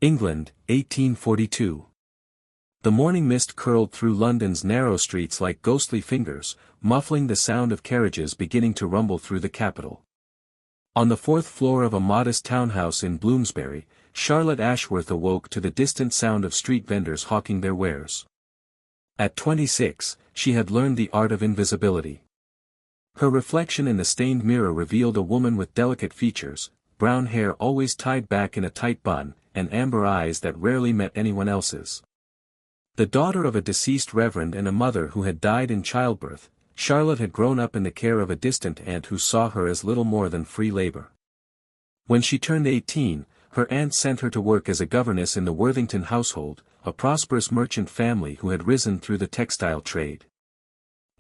England, 1842. The morning mist curled through London's narrow streets like ghostly fingers, muffling the sound of carriages beginning to rumble through the capital. On the fourth floor of a modest townhouse in Bloomsbury, Charlotte Ashworth awoke to the distant sound of street vendors hawking their wares. At 26, she had learned the art of invisibility. Her reflection in the stained mirror revealed a woman with delicate features, brown hair always tied back in a tight bun, and amber eyes that rarely met anyone else's. The daughter of a deceased reverend and a mother who had died in childbirth, Charlotte had grown up in the care of a distant aunt who saw her as little more than free labor. When she turned 18, her aunt sent her to work as a governess in the Worthington household, a prosperous merchant family who had risen through the textile trade.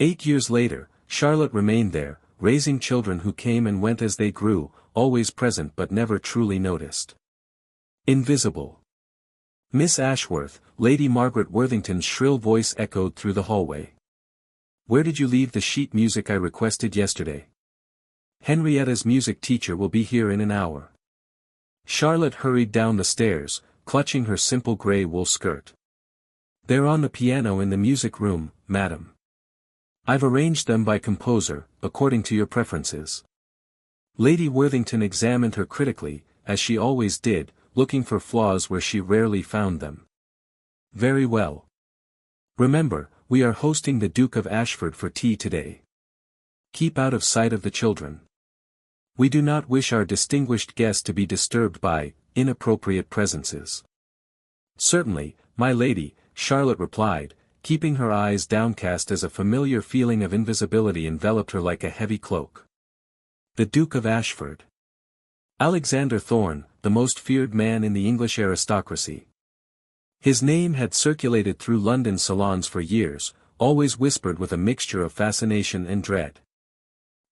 8 years later, Charlotte remained there, raising children who came and went as they grew, always present but never truly noticed. Invisible. Miss Ashworth, Lady Margaret Worthington's shrill voice echoed through the hallway. Where did you leave the sheet music I requested yesterday? Henrietta's music teacher will be here in an hour. Charlotte hurried down the stairs, clutching her simple grey wool skirt. They're on the piano in the music room, madam. I've arranged them by composer, according to your preferences. Lady Worthington examined her critically, as she always did, looking for flaws where she rarely found them. Very well. Remember, we are hosting the Duke of Ashford for tea today. Keep out of sight of the children. We do not wish our distinguished guest to be disturbed by inappropriate presences. Certainly, my lady, Charlotte replied, keeping her eyes downcast as a familiar feeling of invisibility enveloped her like a heavy cloak. The Duke of Ashford. Alexander Thorne, the most feared man in the English aristocracy. His name had circulated through London salons for years, always whispered with a mixture of fascination and dread.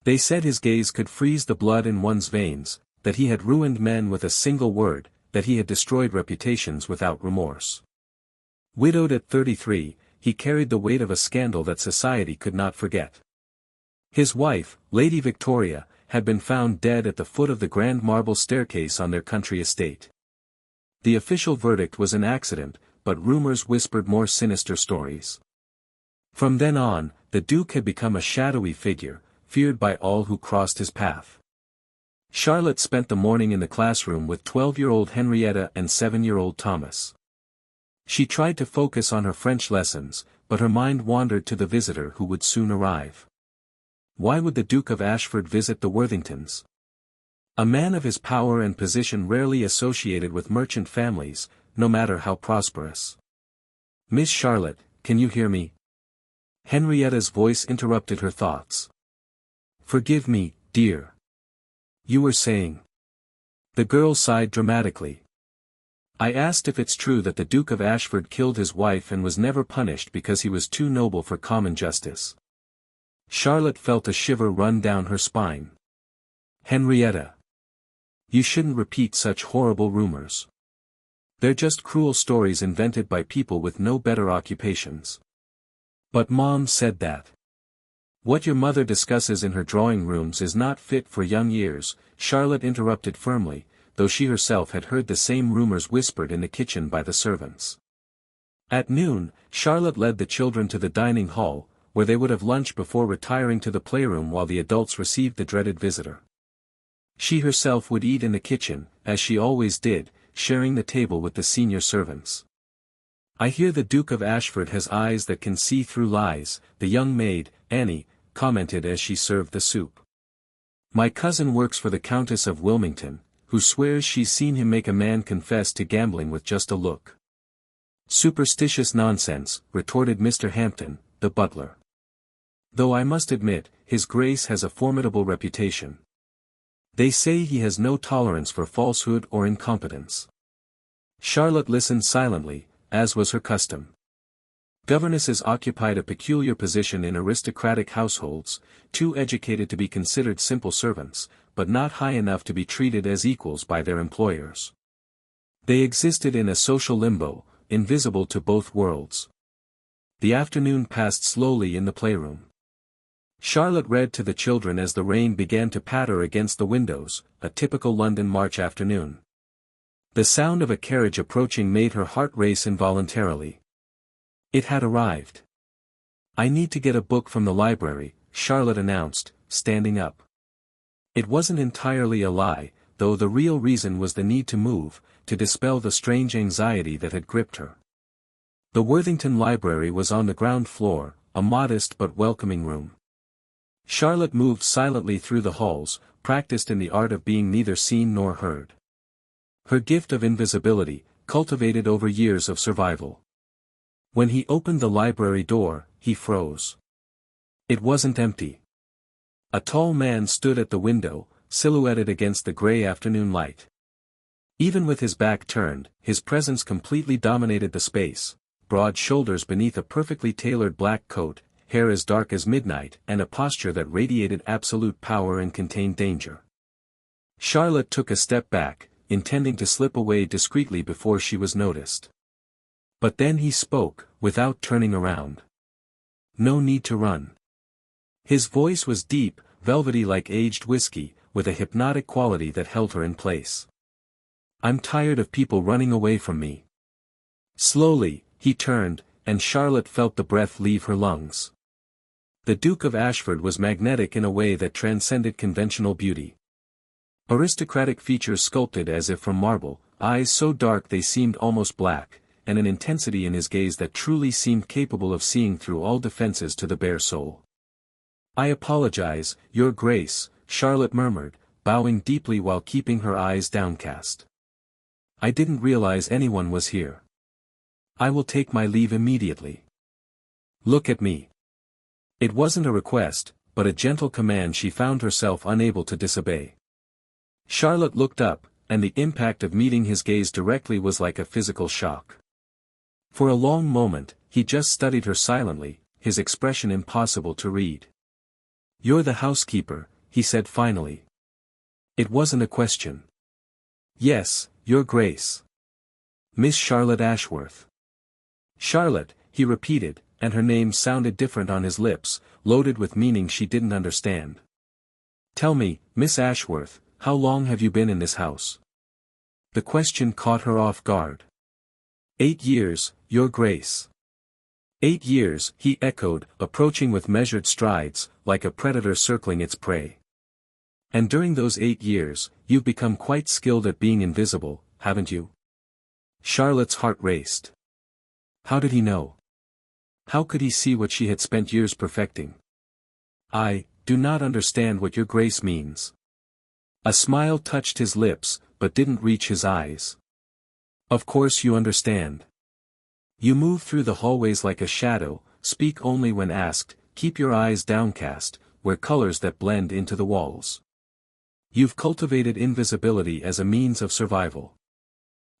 They said his gaze could freeze the blood in one's veins, that he had ruined men with a single word, that he had destroyed reputations without remorse. Widowed at 33, he carried the weight of a scandal that society could not forget. His wife, Lady Victoria, had been found dead at the foot of the grand marble staircase on their country estate. The official verdict was an accident, but rumors whispered more sinister stories. From then on, the Duke had become a shadowy figure, feared by all who crossed his path. Charlotte spent the morning in the classroom with 12-year-old Henrietta and 7-year-old Thomas. She tried to focus on her French lessons, but her mind wandered to the visitor who would soon arrive. Why would the Duke of Ashford visit the Worthingtons? A man of his power and position rarely associated with merchant families, no matter how prosperous. Miss Charlotte, can you hear me? Henrietta's voice interrupted her thoughts. Forgive me, dear. You were saying. The girl sighed dramatically. I asked if it's true that the Duke of Ashford killed his wife and was never punished because he was too noble for common justice. Charlotte felt a shiver run down her spine. Henrietta. You shouldn't repeat such horrible rumors. They're just cruel stories invented by people with no better occupations. But Mom said that. What your mother discusses in her drawing rooms is not fit for young ears, Charlotte interrupted firmly, though she herself had heard the same rumors whispered in the kitchen by the servants. At noon, Charlotte led the children to the dining hall, where they would have lunch before retiring to the playroom while the adults received the dreaded visitor. She herself would eat in the kitchen, as she always did, sharing the table with the senior servants. I hear the Duke of Ashford has eyes that can see through lies, the young maid, Annie, commented as she served the soup. My cousin works for the Countess of Wilmington, who swears she's seen him make a man confess to gambling with just a look. Superstitious nonsense, retorted Mr. Hampton, the butler. Though I must admit, His Grace has a formidable reputation. They say he has no tolerance for falsehood or incompetence. Charlotte listened silently, as was her custom. Governesses occupied a peculiar position in aristocratic households, too educated to be considered simple servants, but not high enough to be treated as equals by their employers. They existed in a social limbo, invisible to both worlds. The afternoon passed slowly in the playroom. Charlotte read to the children as the rain began to patter against the windows, a typical London March afternoon. The sound of a carriage approaching made her heart race involuntarily. It had arrived. "I need to get a book from the library," Charlotte announced, standing up. It wasn't entirely a lie, though the real reason was the need to move, to dispel the strange anxiety that had gripped her. The Worthington Library was on the ground floor, a modest but welcoming room. Charlotte moved silently through the halls, practiced in the art of being neither seen nor heard. Her gift of invisibility, cultivated over years of survival. When he opened the library door, he froze. It wasn't empty. A tall man stood at the window, silhouetted against the gray afternoon light. Even with his back turned, his presence completely dominated the space, broad shoulders beneath a perfectly tailored black coat, hair as dark as midnight, and a posture that radiated absolute power and contained danger. Charlotte took a step back, intending to slip away discreetly before she was noticed. But then he spoke, without turning around. "No need to run." His voice was deep, velvety like aged whiskey, with a hypnotic quality that held her in place. "I'm tired of people running away from me." Slowly, he turned, and Charlotte felt the breath leave her lungs. The Duke of Ashford was magnetic in a way that transcended conventional beauty. Aristocratic features sculpted as if from marble, eyes so dark they seemed almost black, and an intensity in his gaze that truly seemed capable of seeing through all defenses to the bare soul. "I apologize, Your Grace," Charlotte murmured, bowing deeply while keeping her eyes downcast. "I didn't realize anyone was here. I will take my leave immediately." "Look at me." It wasn't a request, but a gentle command she found herself unable to disobey. Charlotte looked up, and the impact of meeting his gaze directly was like a physical shock. For a long moment, he just studied her silently, his expression impossible to read. "You're the housekeeper," he said finally. It wasn't a question. "Yes, Your Grace. Miss Charlotte Ashworth." "Charlotte," he repeated, and her name sounded different on his lips, loaded with meaning she didn't understand. "Tell me, Miss Ashworth, how long have you been in this house?" The question caught her off guard. 8 years, Your Grace." 8 years, he echoed, approaching with measured strides, like a predator circling its prey. "And during those 8 years, you've become quite skilled at being invisible, haven't you?" Charlotte's heart raced. How did he know? How could he see what she had spent years perfecting? "I do not understand what Your Grace means." A smile touched his lips, but didn't reach his eyes. "Of course you understand. You move through the hallways like a shadow, speak only when asked, keep your eyes downcast, wear colors that blend into the walls. You've cultivated invisibility as a means of survival."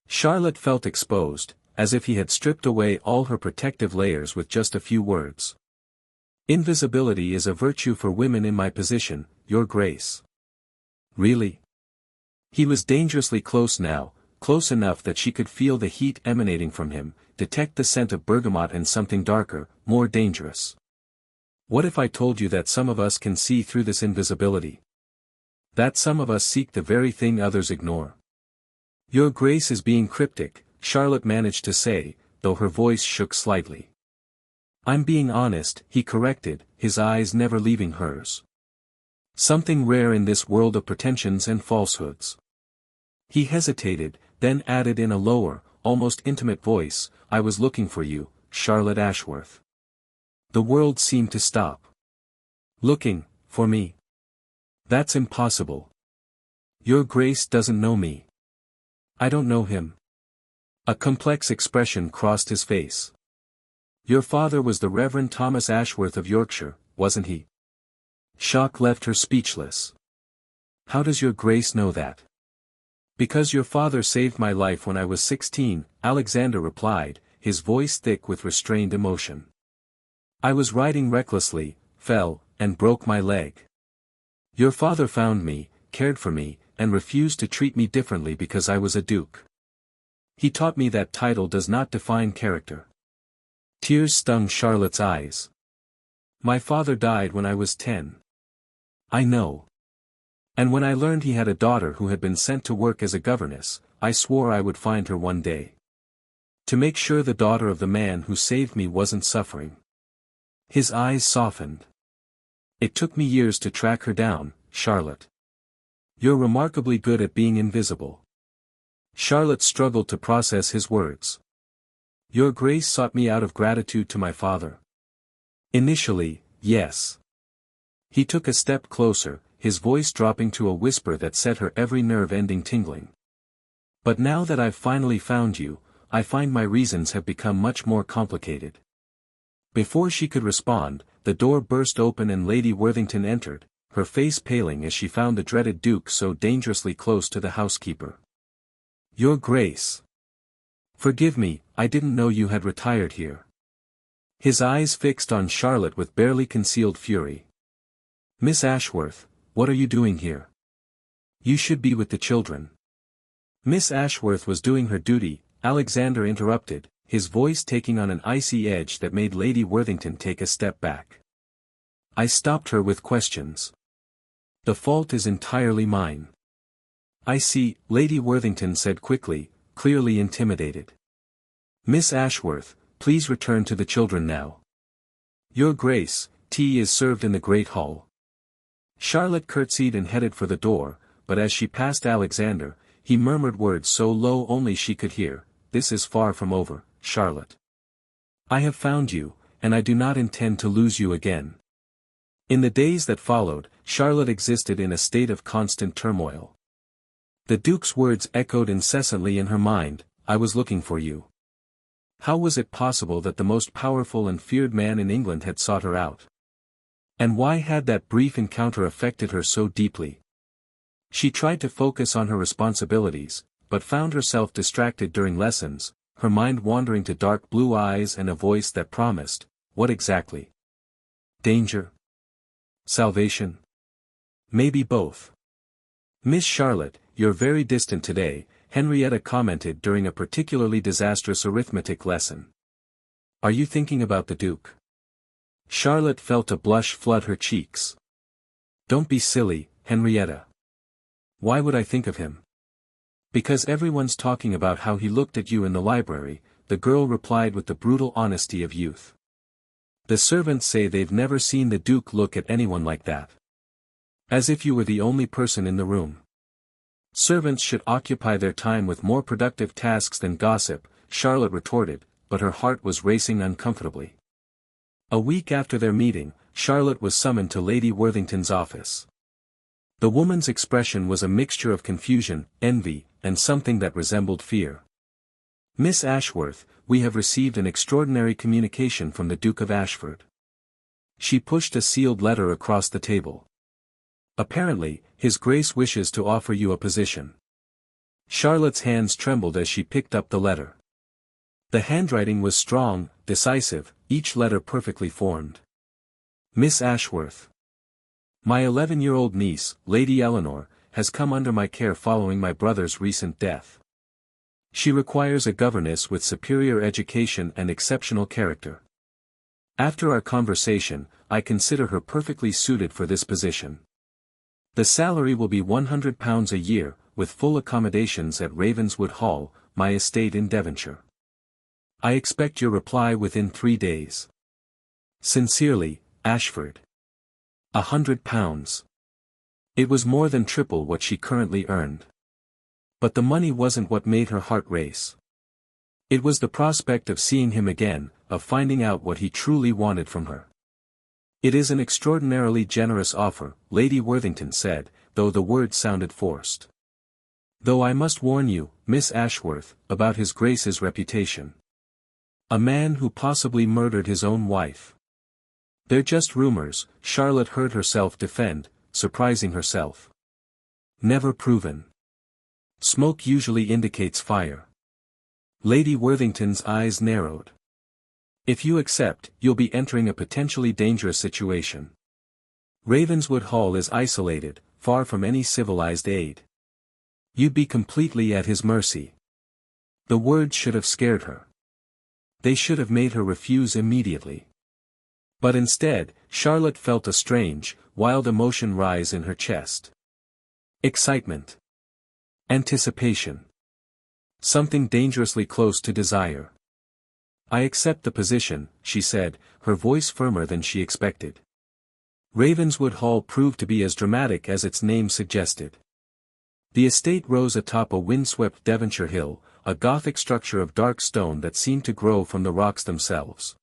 Charlotte felt exposed, as if he had stripped away all her protective layers with just a few words. "Invisibility is a virtue for women in my position, Your Grace." "Really?" He was dangerously close now, close enough that she could feel the heat emanating from him, detect the scent of bergamot and something darker, more dangerous. "What if I told you that some of us can see through this invisibility? That some of us seek the very thing others ignore?" "Your Grace is being cryptic," Charlotte managed to say, though her voice shook slightly. "I'm being honest," he corrected, his eyes never leaving hers. "Something rare in this world of pretensions and falsehoods." He hesitated, then added in a lower, almost intimate voice, "I was looking for you, Charlotte Ashworth." The world seemed to stop. "Looking, for me? That's impossible. Your Grace doesn't know me." "I don't know him." A complex expression crossed his face. "Your father was the Reverend Thomas Ashworth of Yorkshire, wasn't he?" Shock left her speechless. "How does Your Grace know that?" "Because your father saved my life when I was 16, Alexander replied, his voice thick with restrained emotion. "I was riding recklessly, fell, and broke my leg. Your father found me, cared for me, and refused to treat me differently because I was a duke. He taught me that title does not define character." Tears stung Charlotte's eyes. "My father died when I was 10. "I know. And when I learned he had a daughter who had been sent to work as a governess, I swore I would find her one day. To make sure the daughter of the man who saved me wasn't suffering. His eyes softened. It took me years to track her down, Charlotte. You're remarkably good at being invisible. Charlotte struggled to process his words. Your Grace sought me out of gratitude to my father. Initially, yes. He took a step closer, his voice dropping to a whisper that set her every nerve ending tingling. But now that I've finally found you, I find my reasons have become much more complicated. Before she could respond, the door burst open and Lady Worthington entered, her face paling as she found the dreaded Duke so dangerously close to the housekeeper. Your Grace. Forgive me, I didn't know you had retired here. His eyes fixed on Charlotte with barely concealed fury. Miss Ashworth, what are you doing here? You should be with the children. Miss Ashworth was doing her duty, Alexander interrupted, his voice taking on an icy edge that made Lady Worthington take a step back. I stopped her with questions. The fault is entirely mine. I see, Lady Worthington said quickly, clearly intimidated. Miss Ashworth, please return to the children now. Your Grace, tea is served in the great hall. Charlotte curtsied and headed for the door, but as she passed Alexander, he murmured words so low only she could hear, This is far from over, Charlotte. I have found you, and I do not intend to lose you again. In the days that followed, Charlotte existed in a state of constant turmoil. The Duke's words echoed incessantly in her mind, I was looking for you. How was it possible that the most powerful and feared man in England had sought her out? And why had that brief encounter affected her so deeply? She tried to focus on her responsibilities, but found herself distracted during lessons, her mind wandering to dark blue eyes and a voice that promised, what exactly? Danger? Salvation? Maybe both. Miss Charlotte, you're very distant today, Henrietta commented during a particularly disastrous arithmetic lesson. Are you thinking about the Duke? Charlotte felt a blush flood her cheeks. Don't be silly, Henrietta. Why would I think of him? Because everyone's talking about how he looked at you in the library, the girl replied with the brutal honesty of youth. The servants say they've never seen the Duke look at anyone like that. As if you were the only person in the room. Servants should occupy their time with more productive tasks than gossip, Charlotte retorted, but her heart was racing uncomfortably. A week after their meeting, Charlotte was summoned to Lady Worthington's office. The woman's expression was a mixture of confusion, envy, and something that resembled fear. Miss Ashworth, we have received an extraordinary communication from the Duke of Ashford. She pushed a sealed letter across the table. Apparently, His Grace wishes to offer you a position. Charlotte's hands trembled as she picked up the letter. The handwriting was strong, decisive, each letter perfectly formed. Miss Ashworth. My 11-year-old niece, Lady Eleanor, has come under my care following my brother's recent death. She requires a governess with superior education and exceptional character. After our conversation, I consider her perfectly suited for this position. The salary will be £100 a year, with full accommodations at Ravenswood Hall, my estate in Devonshire. I expect your reply within 3 days. Sincerely, Ashford. £100. It was more than triple what she currently earned. But the money wasn't what made her heart race. It was the prospect of seeing him again, of finding out what he truly wanted from her. It is an extraordinarily generous offer, Lady Worthington said, though the words sounded forced. Though I must warn you, Miss Ashworth, about His Grace's reputation. A man who possibly murdered his own wife. They're just rumors, Charlotte heard herself defend, surprising herself. Never proven. Smoke usually indicates fire. Lady Worthington's eyes narrowed. If you accept, you'll be entering a potentially dangerous situation. Ravenswood Hall is isolated, far from any civilized aid. You'd be completely at his mercy. The words should have scared her. They should have made her refuse immediately. But instead, Charlotte felt a strange, wild emotion rise in her chest. Excitement. Anticipation. Something dangerously close to desire. I accept the position, she said, her voice firmer than she expected. Ravenswood Hall proved to be as dramatic as its name suggested. The estate rose atop a windswept Devonshire hill, a Gothic structure of dark stone that seemed to grow from the rocks themselves.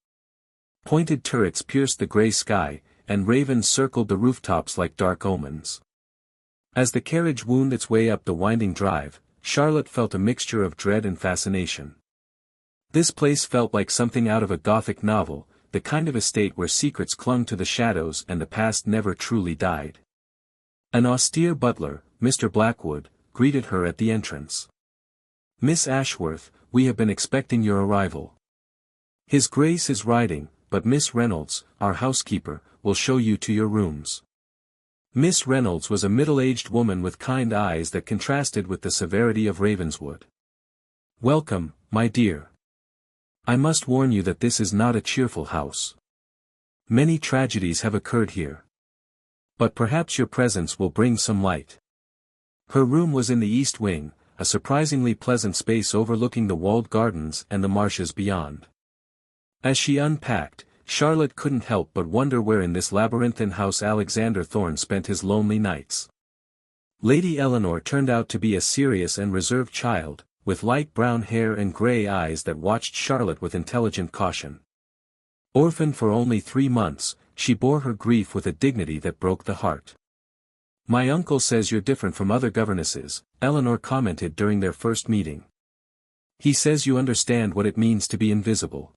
Pointed turrets pierced the grey sky, and ravens circled the rooftops like dark omens. As the carriage wound its way up the winding drive, Charlotte felt a mixture of dread and fascination. This place felt like something out of a Gothic novel, the kind of estate where secrets clung to the shadows and the past never truly died. An austere butler, Mr. Blackwood, greeted her at the entrance. "Miss Ashworth, we have been expecting your arrival. His Grace is riding, but Miss Reynolds, our housekeeper, will show you to your rooms." Miss Reynolds was a middle-aged woman with kind eyes that contrasted with the severity of Ravenswood. "Welcome, my dear. I must warn you that this is not a cheerful house. Many tragedies have occurred here. But perhaps your presence will bring some light." Her room was in the east wing, a surprisingly pleasant space overlooking the walled gardens and the marshes beyond. As she unpacked, Charlotte couldn't help but wonder where in this labyrinthine house Alexander Thorne spent his lonely nights. Lady Eleanor turned out to be a serious and reserved child, with light brown hair and grey eyes that watched Charlotte with intelligent caution. Orphaned for only 3 months, she bore her grief with a dignity that broke the heart. "My uncle says you're different from other governesses," Eleanor commented during their first meeting. "He says you understand what it means to be invisible."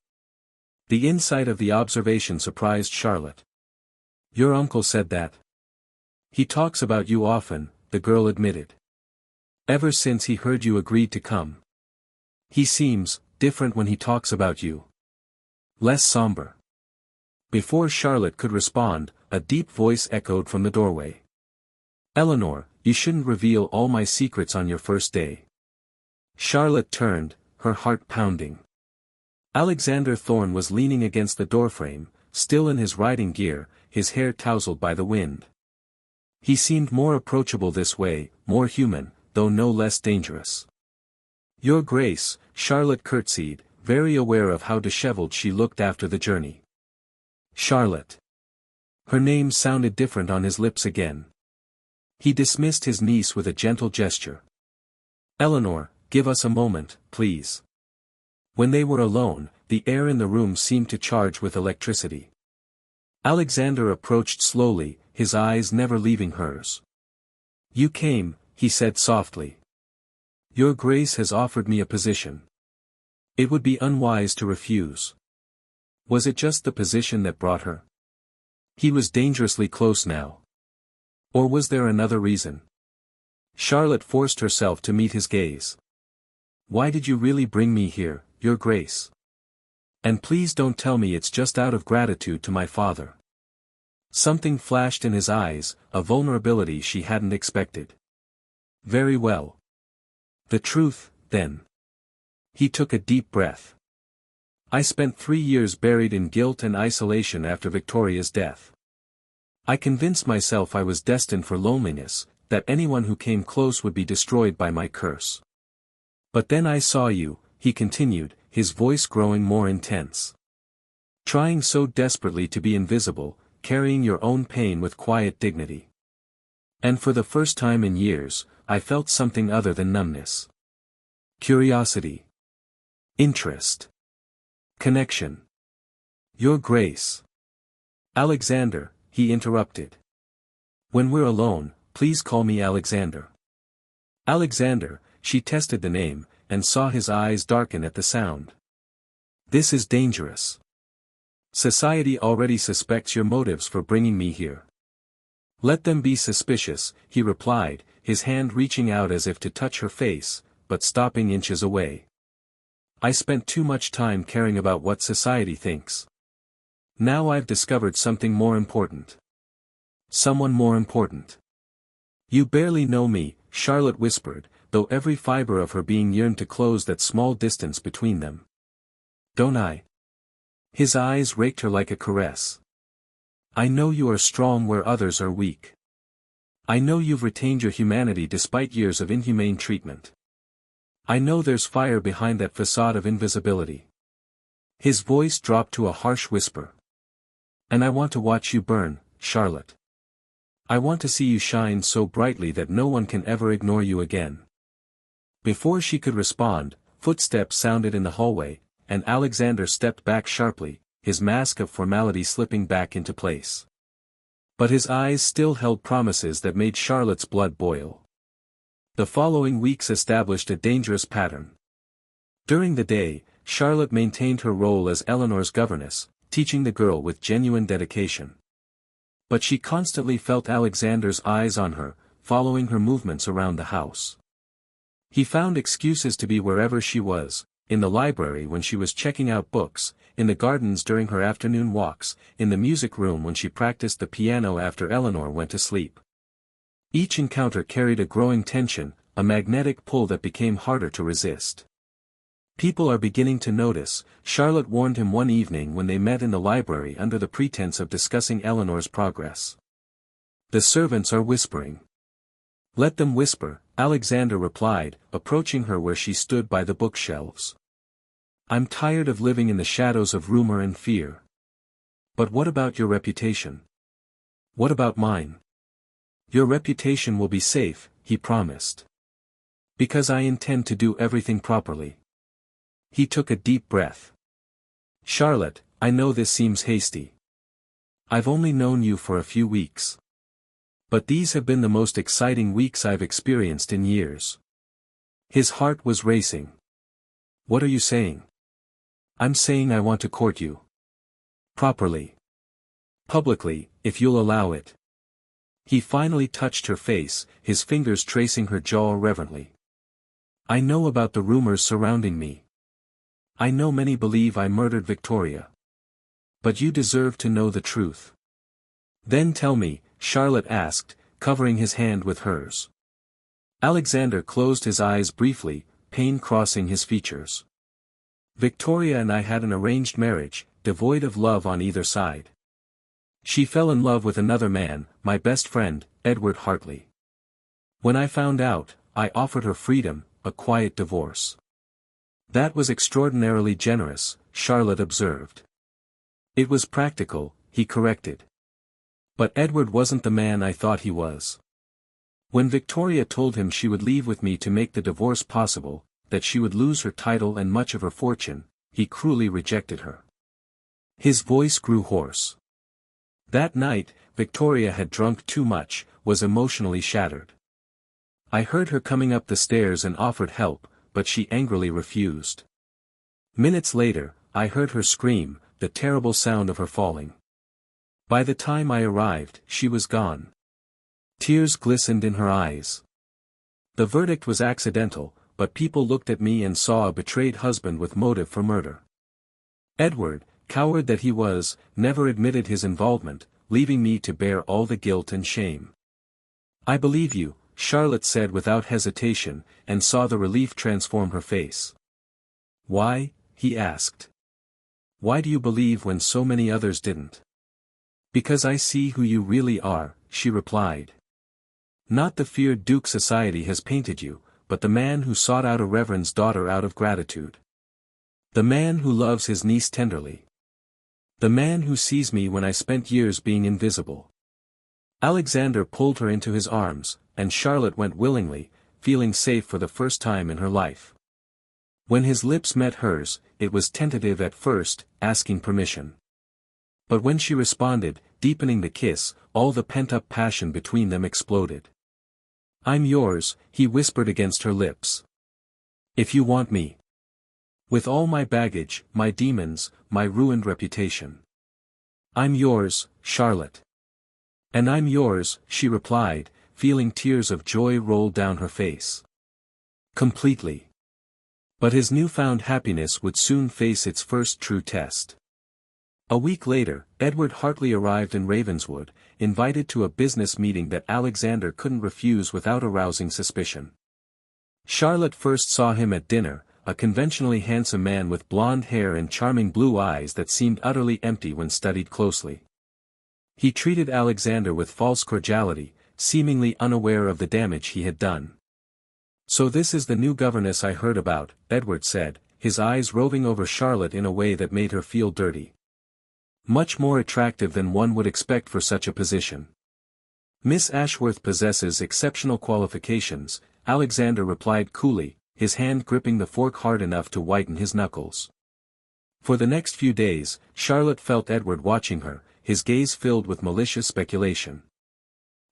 The insight of the observation surprised Charlotte. "Your uncle said that?" "He talks about you often," the girl admitted. "Ever since he heard you agreed to come. He seems different when he talks about you. Less somber." Before Charlotte could respond, a deep voice echoed from the doorway. "Eleanor, you shouldn't reveal all my secrets on your first day." Charlotte turned, her heart pounding. Alexander Thorne was leaning against the doorframe, still in his riding gear, his hair tousled by the wind. He seemed more approachable this way, more human, though no less dangerous. "Your Grace," Charlotte curtsied, very aware of how disheveled she looked after the journey. "Charlotte." Her name sounded different on his lips again. He dismissed his niece with a gentle gesture. "Eleanor, give us a moment, please." When they were alone, the air in the room seemed to charge with electricity. Alexander approached slowly, his eyes never leaving hers. "You came," he said softly. "Your Grace has offered me a position. It would be unwise to refuse." Was it just the position that brought her? He was dangerously close now. Or was there another reason? Charlotte forced herself to meet his gaze. "Why did you really bring me here, Your Grace? And please don't tell me it's just out of gratitude to my father." Something flashed in his eyes, a vulnerability she hadn't expected. "Very well. The truth, then." He took a deep breath. "I spent 3 years buried in guilt and isolation after Victoria's death. I convinced myself I was destined for loneliness, that anyone who came close would be destroyed by my curse. But then I saw you," he continued, his voice growing more intense. "Trying so desperately to be invisible, carrying your own pain with quiet dignity. And for the first time in years, I felt something other than numbness. Curiosity. Interest. Connection. Your Grace." "Alexander," he interrupted. "When we're alone, please call me Alexander." "Alexander," she tested the name, and saw his eyes darken at the sound. "This is dangerous. Society already suspects your motives for bringing me here." "Let them be suspicious," he replied, his hand reaching out as if to touch her face, but stopping inches away. "I spent too much time caring about what society thinks. Now I've discovered something more important. Someone more important." "You barely know me," Charlotte whispered, though every fiber of her being yearned to close that small distance between them. "Don't I?" His eyes raked her like a caress. "I know you are strong where others are weak. I know you've retained your humanity despite years of inhumane treatment. I know there's fire behind that facade of invisibility. His voice dropped to a harsh whisper. And I want to watch you burn, Charlotte. I want to see you shine so brightly that no one can ever ignore you again. Before she could respond, footsteps sounded in the hallway, and Alexander stepped back sharply, his mask of formality slipping back into place. But his eyes still held promises that made Charlotte's blood boil. The following weeks established a dangerous pattern. During the day, Charlotte maintained her role as Eleanor's governess, teaching the girl with genuine dedication. But she constantly felt Alexander's eyes on her, following her movements around the house. He found excuses to be wherever she was, in the library when she was checking out books, in the gardens during her afternoon walks, in the music room when she practiced the piano after Eleanor went to sleep. Each encounter carried a growing tension, a magnetic pull that became harder to resist. People are beginning to notice, Charlotte warned him one evening when they met in the library under the pretense of discussing Eleanor's progress. The servants are whispering. Let them whisper, Alexander replied, approaching her where she stood by the bookshelves. I'm tired of living in the shadows of rumor and fear. But what about your reputation? What about mine? Your reputation will be safe, he promised. Because I intend to do everything properly. He took a deep breath. Charlotte, I know this seems hasty. I've only known you for a few weeks. But these have been the most exciting weeks I've experienced in years. His heart was racing. What are you saying? I'm saying I want to court you. Properly. Publicly, if you'll allow it. He finally touched her face, his fingers tracing her jaw reverently. I know about the rumors surrounding me. I know many believe I murdered Victoria. But you deserve to know the truth. Then tell me, Charlotte asked, covering his hand with hers. Alexander closed his eyes briefly, pain crossing his features. Victoria and I had an arranged marriage, devoid of love on either side. She fell in love with another man, my best friend, Edward Hartley. When I found out, I offered her freedom, a quiet divorce. That was extraordinarily generous, Charlotte observed. It was practical, he corrected. But Edward wasn't the man I thought he was. When Victoria told him she would leave with me to make the divorce possible, that she would lose her title and much of her fortune, he cruelly rejected her. His voice grew hoarse. That night, Victoria had drunk too much, was emotionally shattered. I heard her coming up the stairs and offered help, but she angrily refused. Minutes later, I heard her scream, the terrible sound of her falling. By the time I arrived, she was gone. Tears glistened in her eyes. The verdict was accidental, but people looked at me and saw a betrayed husband with motive for murder. Edward, coward that he was, never admitted his involvement, leaving me to bear all the guilt and shame. I believe you, Charlotte said without hesitation, and saw the relief transform her face. Why? He asked. Why do you believe when so many others didn't? Because I see who you really are, she replied. Not the feared Duke society has painted you, but the man who sought out a reverend's daughter out of gratitude. The man who loves his niece tenderly. The man who sees me when I spent years being invisible. Alexander pulled her into his arms, and Charlotte went willingly, feeling safe for the first time in her life. When his lips met hers, it was tentative at first, asking permission. But when she responded, deepening the kiss, all the pent-up passion between them exploded. I'm yours, he whispered against her lips. If you want me. With all my baggage, my demons, my ruined reputation. I'm yours, Charlotte. And I'm yours, she replied, feeling tears of joy roll down her face. Completely. But his newfound happiness would soon face its first true test. A week later, Edward Hartley arrived in Ravenswood, invited to a business meeting that Alexander couldn't refuse without arousing suspicion. Charlotte first saw him at dinner, a conventionally handsome man with blonde hair and charming blue eyes that seemed utterly empty when studied closely. He treated Alexander with false cordiality, seemingly unaware of the damage he had done. "So this is the new governess I heard about," Edward said, his eyes roving over Charlotte in a way that made her feel dirty. "Much more attractive than one would expect for such a position." "Miss Ashworth possesses exceptional qualifications," Alexander replied coolly, his hand gripping the fork hard enough to whiten his knuckles. For the next few days, Charlotte felt Edward watching her, his gaze filled with malicious speculation.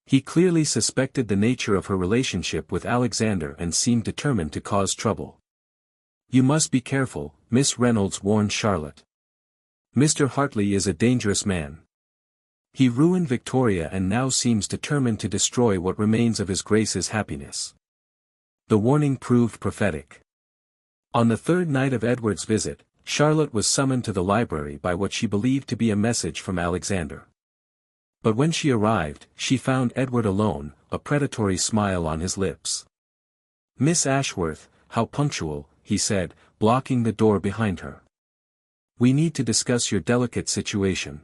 He clearly suspected the nature of her relationship with Alexander and seemed determined to cause trouble. "You must be careful," Miss Reynolds warned Charlotte. "Mr. Hartley is a dangerous man. He ruined Victoria and now seems determined to destroy what remains of His Grace's happiness." The warning proved prophetic. On the third night of Edward's visit, Charlotte was summoned to the library by what she believed to be a message from Alexander. But when she arrived, she found Edward alone, a predatory smile on his lips. "Miss Ashworth, how punctual," he said, blocking the door behind her. "We need to discuss your delicate situation."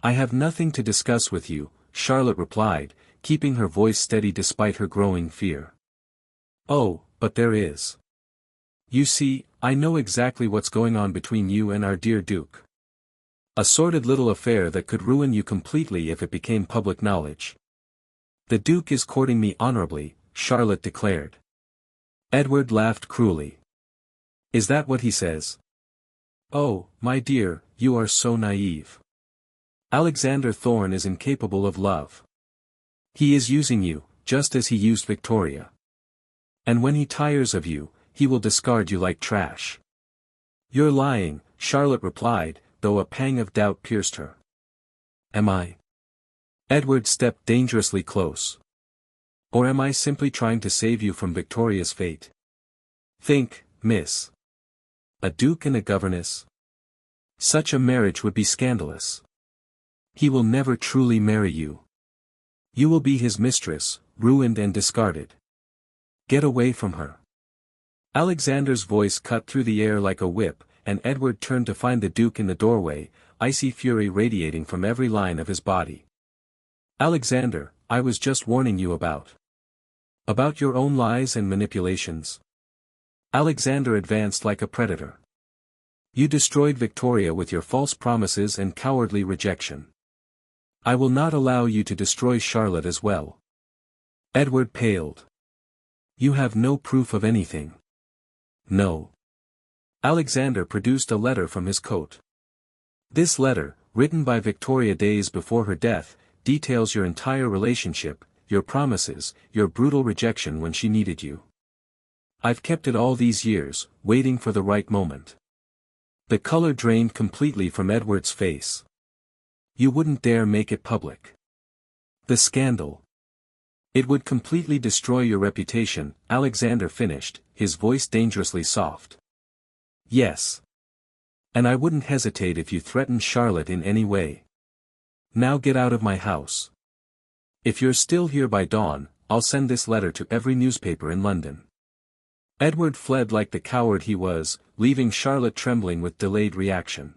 "I have nothing to discuss with you," Charlotte replied, keeping her voice steady despite her growing fear. "Oh, but there is. You see, I know exactly what's going on between you and our dear Duke. A sordid little affair that could ruin you completely if it became public knowledge." "The Duke is courting me honorably," Charlotte declared. Edward laughed cruelly. "Is that what he says?" "Oh, my dear, you are so naive. Alexander Thorne is incapable of love. He is using you, just as he used Victoria. And when he tires of you, he will discard you like trash." "You're lying," Charlotte replied, though a pang of doubt pierced her. "Am I?" Edward stepped dangerously close. "Or am I simply trying to save you from Victoria's fate? Think, miss. A duke and a governess. Such a marriage would be scandalous. He will never truly marry you. You will be his mistress, ruined and discarded. Get away from her." Alexander's voice cut through the air like a whip, and Edward turned to find the Duke in the doorway, icy fury radiating from every line of his body. "Alexander, I was just warning you about your own lies and manipulations." Alexander advanced like a predator. "You destroyed Victoria with your false promises and cowardly rejection. I will not allow you to destroy Charlotte as well." Edward paled. "You have no proof of anything." "No." Alexander produced a letter from his coat. "This letter, written by Victoria days before her death, details your entire relationship, your promises, your brutal rejection when she needed you. I've kept it all these years, waiting for the right moment." The color drained completely from Edward's face. "You wouldn't dare make it public. The scandal. It would completely destroy your reputation," Alexander finished, his voice dangerously soft. "Yes. And I wouldn't hesitate if you threatened Charlotte in any way. Now get out of my house. If you're still here by dawn, I'll send this letter to every newspaper in London." Edward fled like the coward he was, leaving Charlotte trembling with delayed reaction.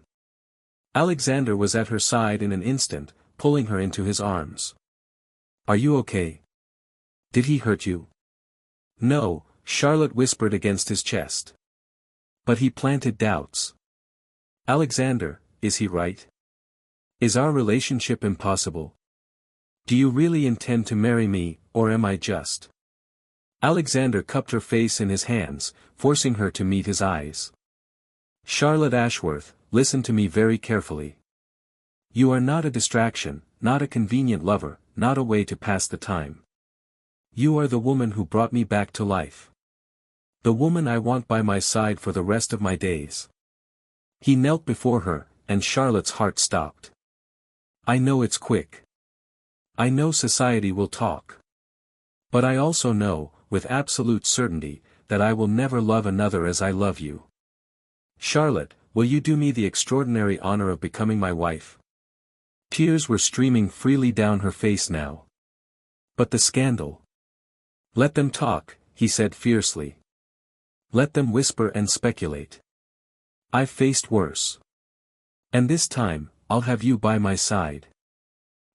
Alexander was at her side in an instant, pulling her into his arms. "Are you okay? Did he hurt you?" "No," Charlotte whispered against his chest. "But he planted doubts. Alexander, is he right? Is our relationship impossible? Do you really intend to marry me, or am I just?" Alexander cupped her face in his hands, forcing her to meet his eyes. "Charlotte Ashworth, listen to me very carefully. You are not a distraction, not a convenient lover, not a way to pass the time. You are the woman who brought me back to life. The woman I want by my side for the rest of my days." He knelt before her, and Charlotte's heart stopped. "I know it's quick. I know society will talk. But I also know, with absolute certainty, that I will never love another as I love you. Charlotte, will you do me the extraordinary honor of becoming my wife?" Tears were streaming freely down her face now. "But the scandal. Let them talk," he said fiercely. "Let them whisper and speculate. I've faced worse. And this time, I'll have you by my side.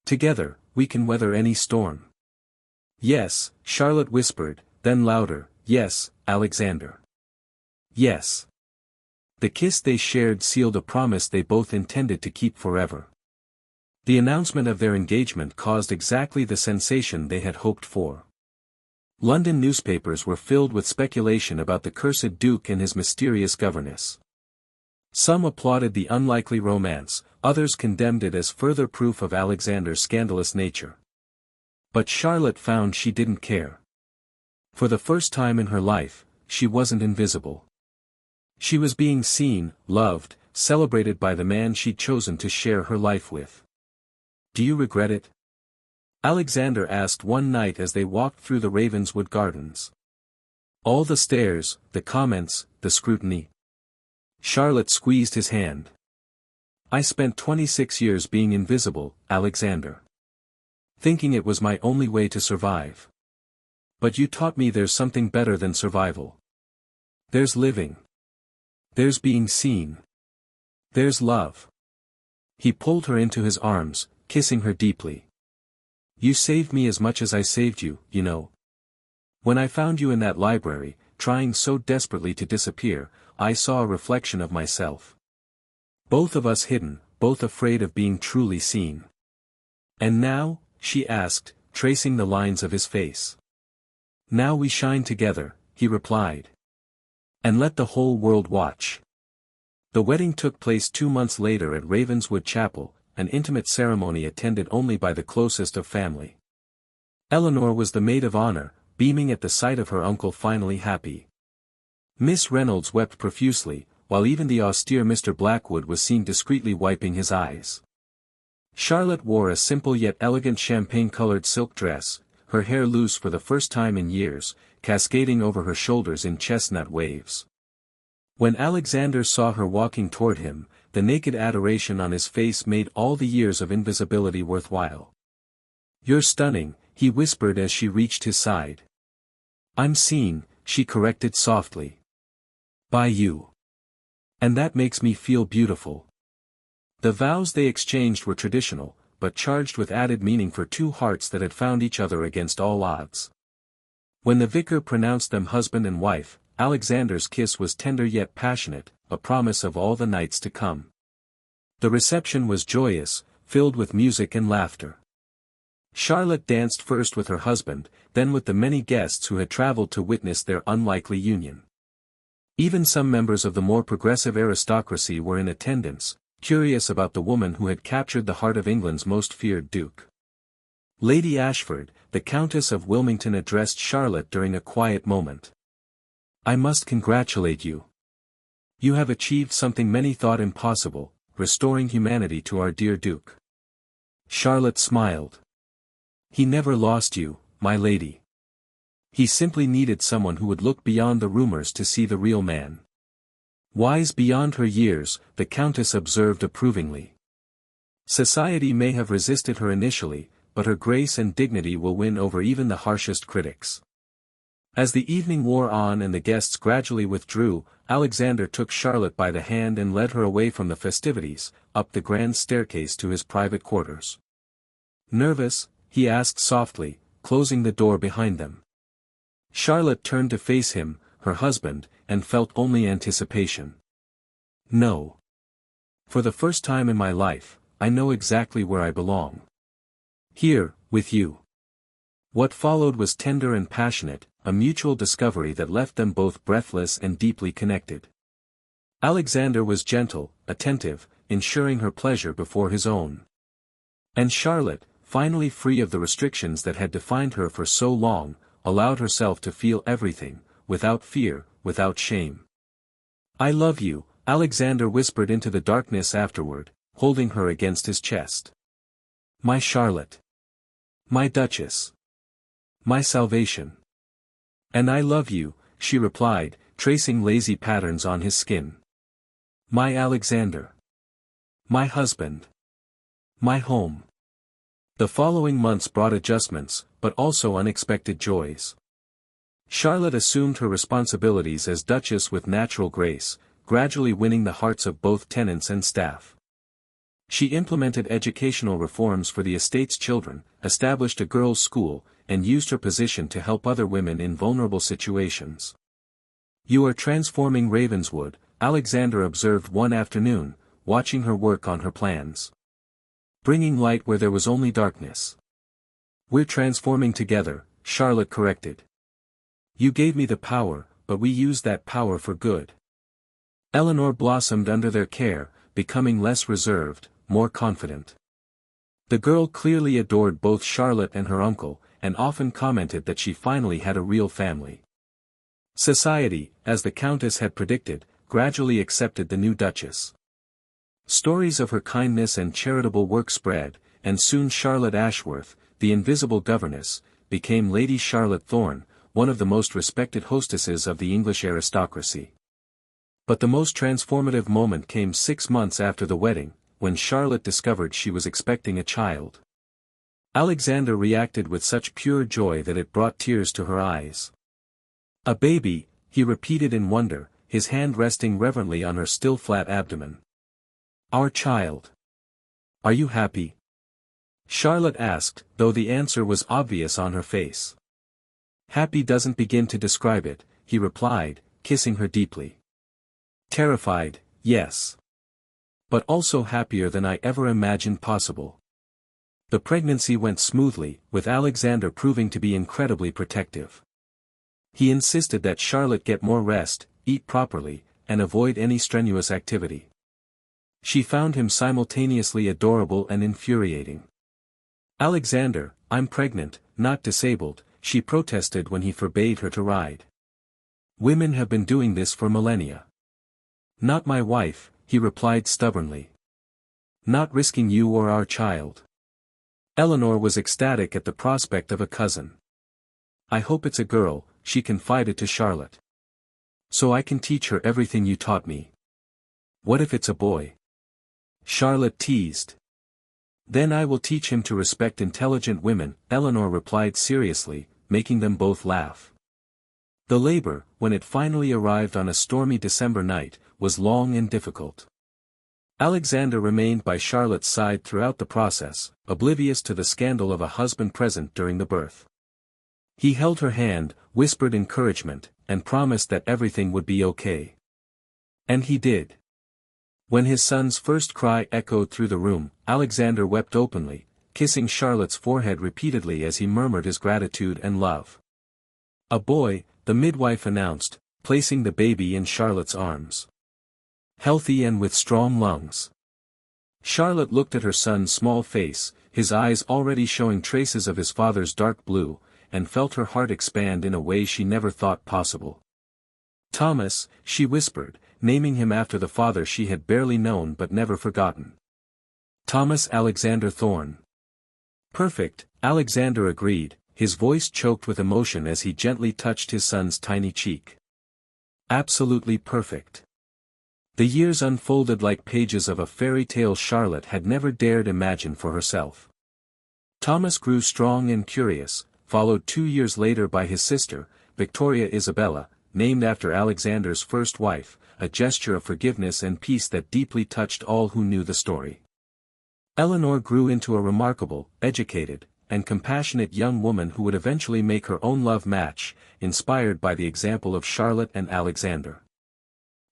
Together, we can weather any storm." "Yes," Charlotte whispered, then louder, yes, Alexander. Yes. The kiss they shared sealed a promise they both intended to keep forever. The announcement of their engagement caused exactly the sensation they had hoped for. London newspapers were filled with speculation about the cursed Duke and his mysterious governess. Some applauded the unlikely romance, others condemned it as further proof of Alexander's scandalous nature. But Charlotte found she didn't care. For the first time in her life, she wasn't invisible. She was being seen, loved, celebrated by the man she'd chosen to share her life with. "Do you regret it?" Alexander asked one night as they walked through the Ravenswood gardens. All the stares, the comments, the scrutiny. Charlotte squeezed his hand. "I spent 26 years being invisible, Alexander. Thinking it was my only way to survive. But you taught me there's something better than survival. There's living. There's being seen. There's love." He pulled her into his arms, kissing her deeply. "You saved me as much as I saved you, you know. When I found you in that library, trying so desperately to disappear, I saw a reflection of myself. Both of us hidden, both afraid of being truly seen. And now?" she asked, tracing the lines of his face. "Now we shine together," he replied. "And let the whole world watch." The wedding took place 2 months later at Ravenswood Chapel, an intimate ceremony attended only by the closest of family. Eleanor was the maid of honor, beaming at the sight of her uncle finally happy. Miss Reynolds wept profusely, while even the austere Mr. Blackwood was seen discreetly wiping his eyes. Charlotte wore a simple yet elegant champagne-colored silk dress, her hair loose for the first time in years, cascading over her shoulders in chestnut waves. When Alexander saw her walking toward him, the naked adoration on his face made all the years of invisibility worthwhile. "You're stunning," he whispered as she reached his side. "I'm seen," she corrected softly. "By you. And that makes me feel beautiful." The vows they exchanged were traditional, but charged with added meaning for two hearts that had found each other against all odds. When the vicar pronounced them husband and wife, Alexander's kiss was tender yet passionate, a promise of all the nights to come. The reception was joyous, filled with music and laughter. Charlotte danced first with her husband, then with the many guests who had traveled to witness their unlikely union. Even some members of the more progressive aristocracy were in attendance, curious about the woman who had captured the heart of England's most feared duke. Lady Ashford, the Countess of Wilmington, addressed Charlotte during a quiet moment. "I must congratulate you. You have achieved something many thought impossible, restoring humanity to our dear Duke." Charlotte smiled. "He never lost you, my lady. He simply needed someone who would look beyond the rumors to see the real man." Wise beyond her years, the Countess observed approvingly. "Society may have resisted her initially, but her grace and dignity will win over even the harshest critics." As the evening wore on and the guests gradually withdrew, Alexander took Charlotte by the hand and led her away from the festivities, up the grand staircase to his private quarters. "Nervous?" he asked softly, closing the door behind them. Charlotte turned to face him, her husband, and felt only anticipation. "No. For the first time in my life, I know exactly where I belong. Here, with you." What followed was tender and passionate, a mutual discovery that left them both breathless and deeply connected. Alexander was gentle, attentive, ensuring her pleasure before his own. And Charlotte, finally free of the restrictions that had defined her for so long, allowed herself to feel everything, without fear, without shame. "I love you," Alexander whispered into the darkness afterward, holding her against his chest. "My Charlotte. My Duchess. My salvation." "And I love you," she replied, tracing lazy patterns on his skin. "My Alexander. My husband. My home." The following months brought adjustments, but also unexpected joys. Charlotte assumed her responsibilities as Duchess with natural grace, gradually winning the hearts of both tenants and staff. She implemented educational reforms for the estate's children, established a girls' school, and used her position to help other women in vulnerable situations. "You are transforming Ravenswood," Alexander observed one afternoon, watching her work on her plans. "Bringing light where there was only darkness." "We're transforming together," Charlotte corrected. "You gave me the power, but we used that power for good." Eleanor blossomed under their care, becoming less reserved, more confident. The girl clearly adored both Charlotte and her uncle, and often commented that she finally had a real family. Society, as the Countess had predicted, gradually accepted the new Duchess. Stories of her kindness and charitable work spread, and soon Charlotte Ashworth, the invisible governess, became Lady Charlotte Thorne, one of the most respected hostesses of the English aristocracy. But the most transformative moment came 6 months after the wedding, when Charlotte discovered she was expecting a child. Alexander reacted with such pure joy that it brought tears to her eyes. "A baby," he repeated in wonder, his hand resting reverently on her still flat abdomen. "Our child. Are you happy?" Charlotte asked, though the answer was obvious on her face. "Happy doesn't begin to describe it," he replied, kissing her deeply. "Terrified, yes. But also happier than I ever imagined possible." The pregnancy went smoothly, with Alexander proving to be incredibly protective. He insisted that Charlotte get more rest, eat properly, and avoid any strenuous activity. She found him simultaneously adorable and infuriating. "Alexander, I'm pregnant, not disabled," she protested when he forbade her to ride. "Women have been doing this for millennia." "Not my wife," he replied stubbornly. "Not risking you or our child." Eleanor was ecstatic at the prospect of a cousin. "I hope it's a girl," she confided to Charlotte. "So I can teach her everything you taught me." "What if it's a boy?" Charlotte teased. "Then I will teach him to respect intelligent women," Eleanor replied seriously, making them both laugh. The labor, when it finally arrived on a stormy December night, was long and difficult. Alexander remained by Charlotte's side throughout the process, oblivious to the scandal of a husband present during the birth. He held her hand, whispered encouragement, and promised that everything would be okay. And he did. When his son's first cry echoed through the room, Alexander wept openly, kissing Charlotte's forehead repeatedly as he murmured his gratitude and love. "A boy," the midwife announced, placing the baby in Charlotte's arms. "Healthy and with strong lungs." Charlotte looked at her son's small face, his eyes already showing traces of his father's dark blue, and felt her heart expand in a way she never thought possible. "Thomas," she whispered, naming him after the father she had barely known but never forgotten. "Thomas Alexander Thorne." "Perfect," Alexander agreed, his voice choked with emotion as he gently touched his son's tiny cheek. "Absolutely perfect." The years unfolded like pages of a fairy tale Charlotte had never dared imagine for herself. Thomas grew strong and curious, followed 2 years later by his sister, Victoria Isabella, named after Alexander's first wife, a gesture of forgiveness and peace that deeply touched all who knew the story. Eleanor grew into a remarkable, educated, and compassionate young woman who would eventually make her own love match, inspired by the example of Charlotte and Alexander.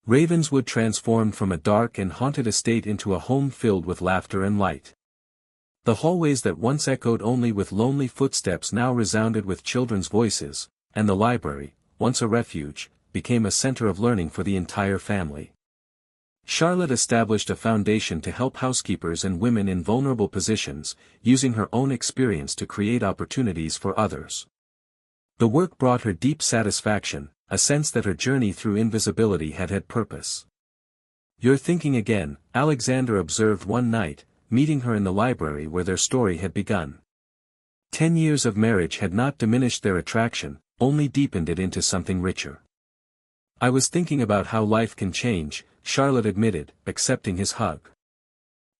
Ravenswood transformed from a dark and haunted estate into a home filled with laughter and light. The hallways that once echoed only with lonely footsteps now resounded with children's voices, and the library, once a refuge, became a center of learning for the entire family. Charlotte established a foundation to help housekeepers and women in vulnerable positions, using her own experience to create opportunities for others. The work brought her deep satisfaction, a sense that her journey through invisibility had purpose. "You're thinking again," Alexander observed one night, meeting her in the library where their story had begun. 10 years of marriage had not diminished their attraction, only deepened it into something richer. "I was thinking about how life can change," Charlotte admitted, accepting his hug.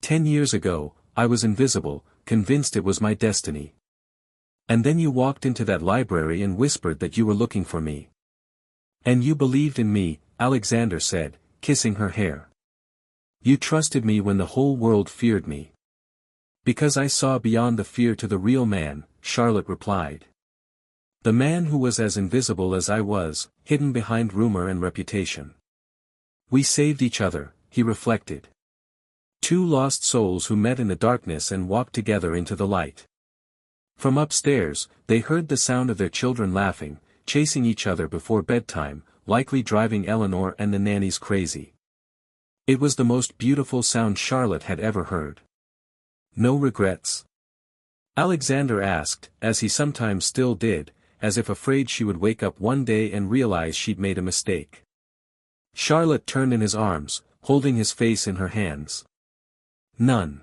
10 years ago, I was invisible, convinced it was my destiny. And then you walked into that library and whispered that you were looking for me. And you believed in me," Alexander said, kissing her hair. "You trusted me when the whole world feared me." "Because I saw beyond the fear to the real man," Charlotte replied. The man who was as invisible as I was, hidden behind rumor and reputation. We saved each other, he reflected. Two lost souls who met in the darkness and walked together into the light. From upstairs, they heard the sound of their children laughing, chasing each other before bedtime, likely driving Eleanor and the nannies crazy. It was the most beautiful sound Charlotte had ever heard. No regrets? Alexander asked, as he sometimes still did, as if afraid she would wake up one day and realize she'd made a mistake. Charlotte turned in his arms, holding his face in her hands. None.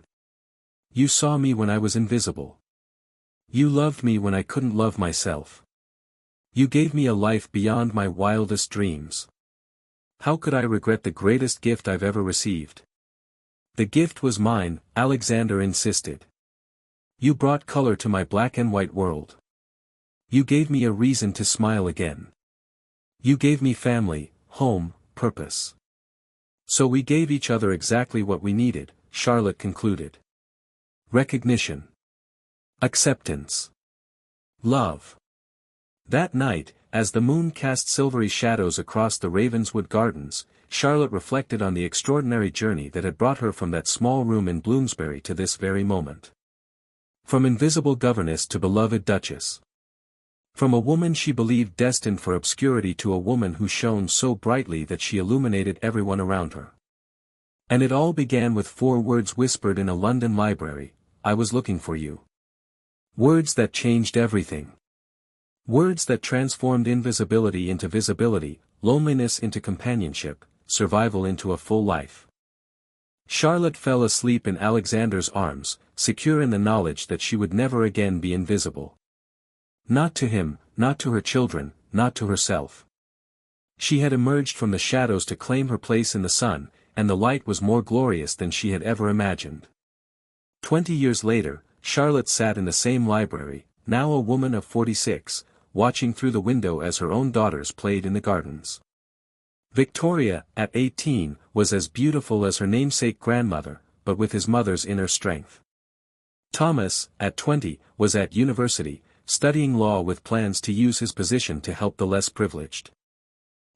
You saw me when I was invisible. You loved me when I couldn't love myself. You gave me a life beyond my wildest dreams. How could I regret the greatest gift I've ever received? The gift was mine, Alexander insisted. You brought color to my black and white world. You gave me a reason to smile again. You gave me family, home, purpose. So we gave each other exactly what we needed, Charlotte concluded. Recognition. Acceptance. Love. That night, as the moon cast silvery shadows across the Ravenswood Gardens, Charlotte reflected on the extraordinary journey that had brought her from that small room in Bloomsbury to this very moment. From invisible governess to beloved duchess. From a woman she believed destined for obscurity to a woman who shone so brightly that she illuminated everyone around her. And it all began with 4 words whispered in a London library: I was looking for you. Words that changed everything. Words that transformed invisibility into visibility, loneliness into companionship, survival into a full life. Charlotte fell asleep in Alexander's arms, secure in the knowledge that she would never again be invisible. Not to him, not to her children, not to herself. She had emerged from the shadows to claim her place in the sun, and the light was more glorious than she had ever imagined. 20 years later, Charlotte sat in the same library, now a woman of 46, watching through the window as her own daughters played in the gardens. Victoria, at 18, was as beautiful as her namesake grandmother, but with his mother's inner strength. Thomas, at 20, was at university, studying law with plans to use his position to help the less privileged.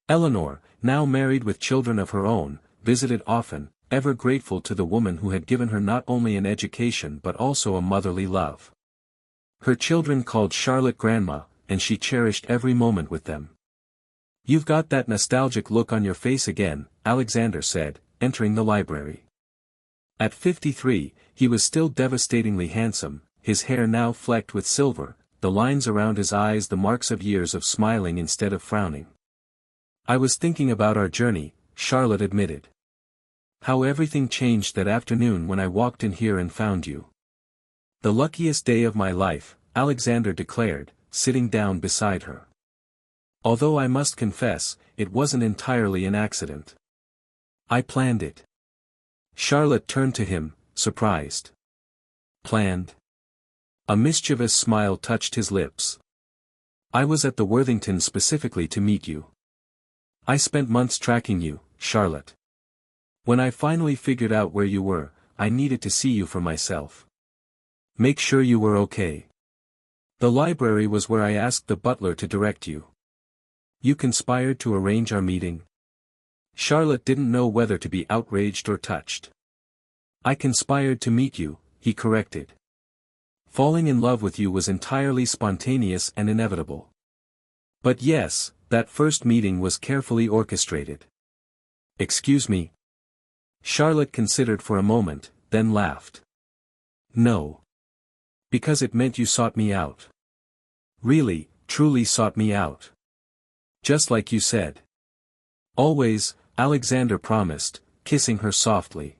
Eleanor, now married with children of her own, visited often, ever grateful to the woman who had given her not only an education but also a motherly love. Her children called Charlotte Grandma, and she cherished every moment with them. You've got that nostalgic look on your face again, Alexander said, entering the library. At 53, he was still devastatingly handsome, his hair now flecked with silver, the lines around his eyes the marks of years of smiling instead of frowning. I was thinking about our journey, Charlotte admitted. How everything changed that afternoon when I walked in here and found you. The luckiest day of my life, Alexander declared, sitting down beside her. Although I must confess, it wasn't entirely an accident. I planned it. Charlotte turned to him, surprised. Planned? A mischievous smile touched his lips. I was at the Worthington specifically to meet you. I spent months tracking you, Charlotte. When I finally figured out where you were, I needed to see you for myself. Make sure you were okay. The library was where I asked the butler to direct you. You conspired to arrange our meeting? Charlotte didn't know whether to be outraged or touched. I conspired to meet you, he corrected. Falling in love with you was entirely spontaneous and inevitable. But yes, that first meeting was carefully orchestrated. Excuse me? Charlotte considered for a moment, then laughed. No. Because it meant you sought me out. Really, truly sought me out. Just like you said. Always, Alexander promised, kissing her softly.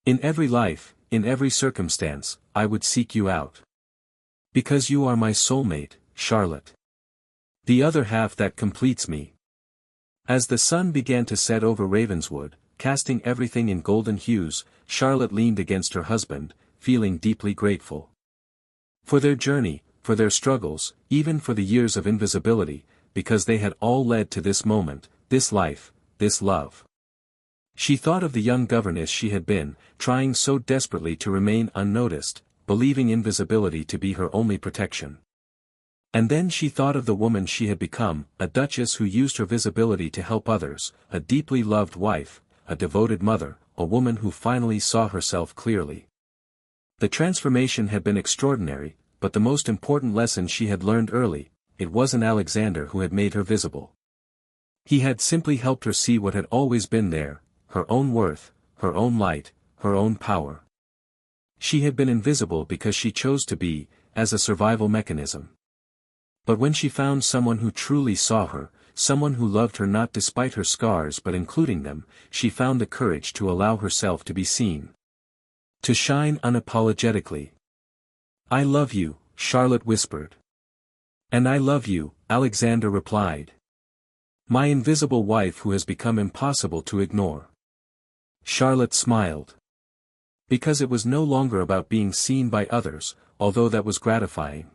In every life, in every circumstance, I would seek you out. Because you are my soulmate, Charlotte. The other half that completes me. As the sun began to set over Ravenswood, casting everything in golden hues, Charlotte leaned against her husband, feeling deeply grateful. For their journey, for their struggles, even for the years of invisibility, because they had all led to this moment, this life, this love. She thought of the young governess she had been, trying so desperately to remain unnoticed, believing invisibility to be her only protection. And then she thought of the woman she had become, a duchess who used her visibility to help others, a deeply loved wife, a devoted mother, a woman who finally saw herself clearly. The transformation had been extraordinary, but the most important lesson she had learned early, it wasn't Alexander who had made her visible. He had simply helped her see what had always been there, her own worth, her own light, her own power. She had been invisible because she chose to be, as a survival mechanism. But when she found someone who truly saw her, someone who loved her not despite her scars but including them, she found the courage to allow herself to be seen. To shine unapologetically. "I love you," Charlotte whispered. "And I love you," Alexander replied. "My invisible wife who has become impossible to ignore." Charlotte smiled. Because it was no longer about being seen by others, although that was gratifying.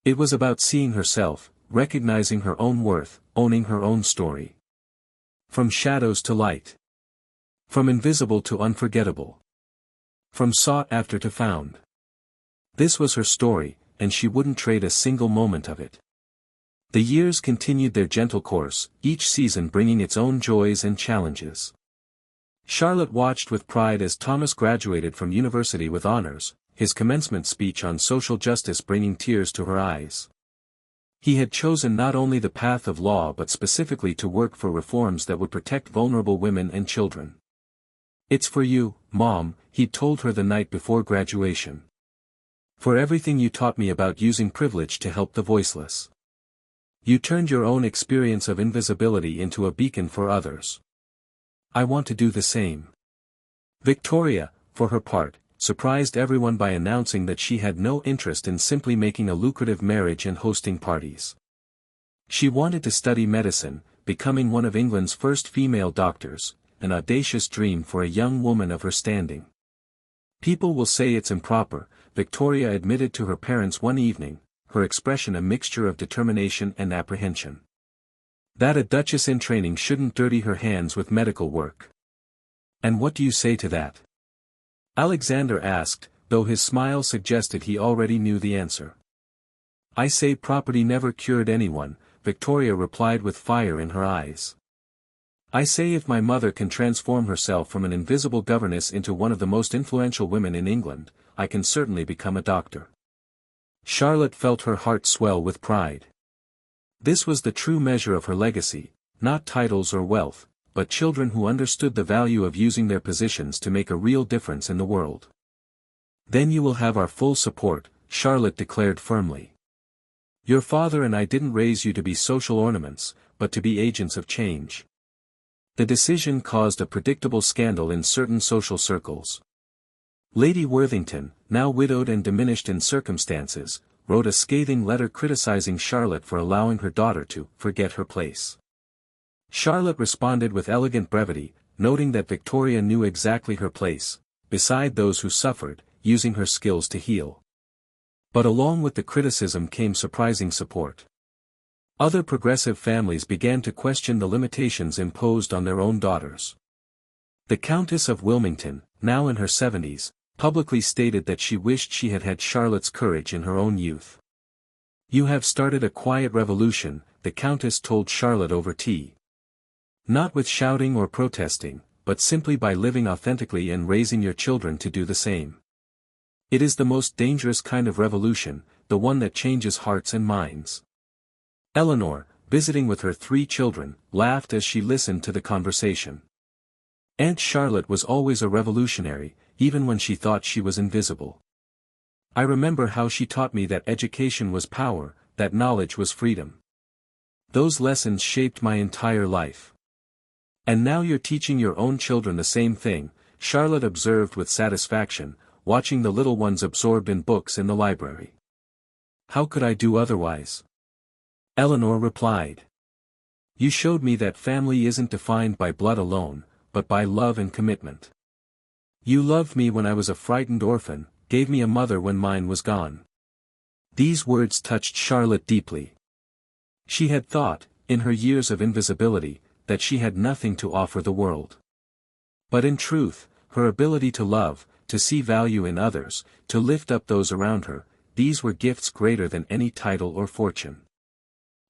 It was about seeing herself, recognizing her own worth, owning her own story. From shadows to light. From invisible to unforgettable. From sought after to found. This was her story, and she wouldn't trade a single moment of it. The years continued their gentle course, each season bringing its own joys and challenges. Charlotte watched with pride as Thomas graduated from university with honors, his commencement speech on social justice bringing tears to her eyes. He had chosen not only the path of law but specifically to work for reforms that would protect vulnerable women and children. "It's for you, Mom," he'd told her the night before graduation. "For everything you taught me about using privilege to help the voiceless. You turned your own experience of invisibility into a beacon for others. I want to do the same." Victoria, for her part, surprised everyone by announcing that she had no interest in simply making a lucrative marriage and hosting parties. She wanted to study medicine, becoming one of England's first female doctors, an audacious dream for a young woman of her standing. "People will say it's improper," Victoria admitted to her parents one evening, her expression a mixture of determination and apprehension. "That a duchess in training shouldn't dirty her hands with medical work." "And what do you say to that?" Alexander asked, though his smile suggested he already knew the answer. "I say property never cured anyone," Victoria replied with fire in her eyes. "I say if my mother can transform herself from an invisible governess into one of the most influential women in England, I can certainly become a doctor." Charlotte felt her heart swell with pride. This was the true measure of her legacy, not titles or wealth, but children who understood the value of using their positions to make a real difference in the world. "Then you will have our full support," Charlotte declared firmly. "Your father and I didn't raise you to be social ornaments, but to be agents of change." The decision caused a predictable scandal in certain social circles. Lady Worthington, now widowed and diminished in circumstances, wrote a scathing letter criticizing Charlotte for allowing her daughter to forget her place. Charlotte responded with elegant brevity, noting that Victoria knew exactly her place, beside those who suffered, using her skills to heal. But along with the criticism came surprising support. Other progressive families began to question the limitations imposed on their own daughters. The Countess of Wilmington, now in her 70s, publicly stated that she wished she had had Charlotte's courage in her own youth. "You have started a quiet revolution," the Countess told Charlotte over tea. "Not with shouting or protesting, but simply by living authentically and raising your children to do the same. It is the most dangerous kind of revolution, the one that changes hearts and minds." Eleanor, visiting with her 3 children, laughed as she listened to the conversation. Aunt Charlotte was always a revolutionary, even when she thought she was invisible. "I remember how she taught me that education was power, that knowledge was freedom. Those lessons shaped my entire life. And now you're teaching your own children the same thing," Charlotte observed with satisfaction, watching the little ones absorbed in books in the library. "How could I do otherwise?" Eleanor replied. "You showed me that family isn't defined by blood alone, but by love and commitment. You loved me when I was a frightened orphan, gave me a mother when mine was gone." These words touched Charlotte deeply. She had thought, in her years of invisibility, that she had nothing to offer the world. But in truth, her ability to love, to see value in others, to lift up those around her, these were gifts greater than any title or fortune.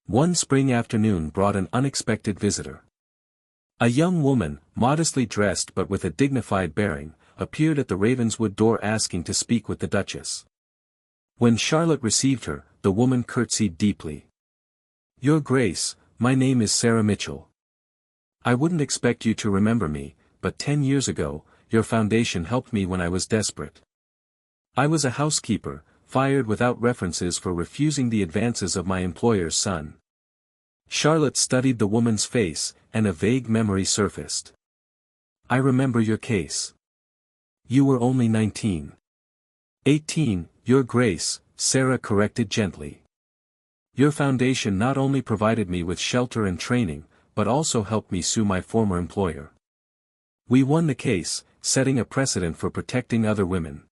One spring afternoon brought an unexpected visitor. A young woman, modestly dressed but with a dignified bearing, appeared at the Ravenswood door asking to speak with the Duchess. When Charlotte received her, the woman curtsied deeply. "Your Grace, my name is Sarah Mitchell. I wouldn't expect you to remember me, but 10 years ago, your foundation helped me when I was desperate. I was a housekeeper, fired without references for refusing the advances of my employer's son." Charlotte studied the woman's face, and a vague memory surfaced. "I remember your case. You were only 19. 18, Your Grace," Sarah corrected gently. "Your foundation not only provided me with shelter and training, but also helped me sue my former employer. We won the case, setting a precedent for protecting other women.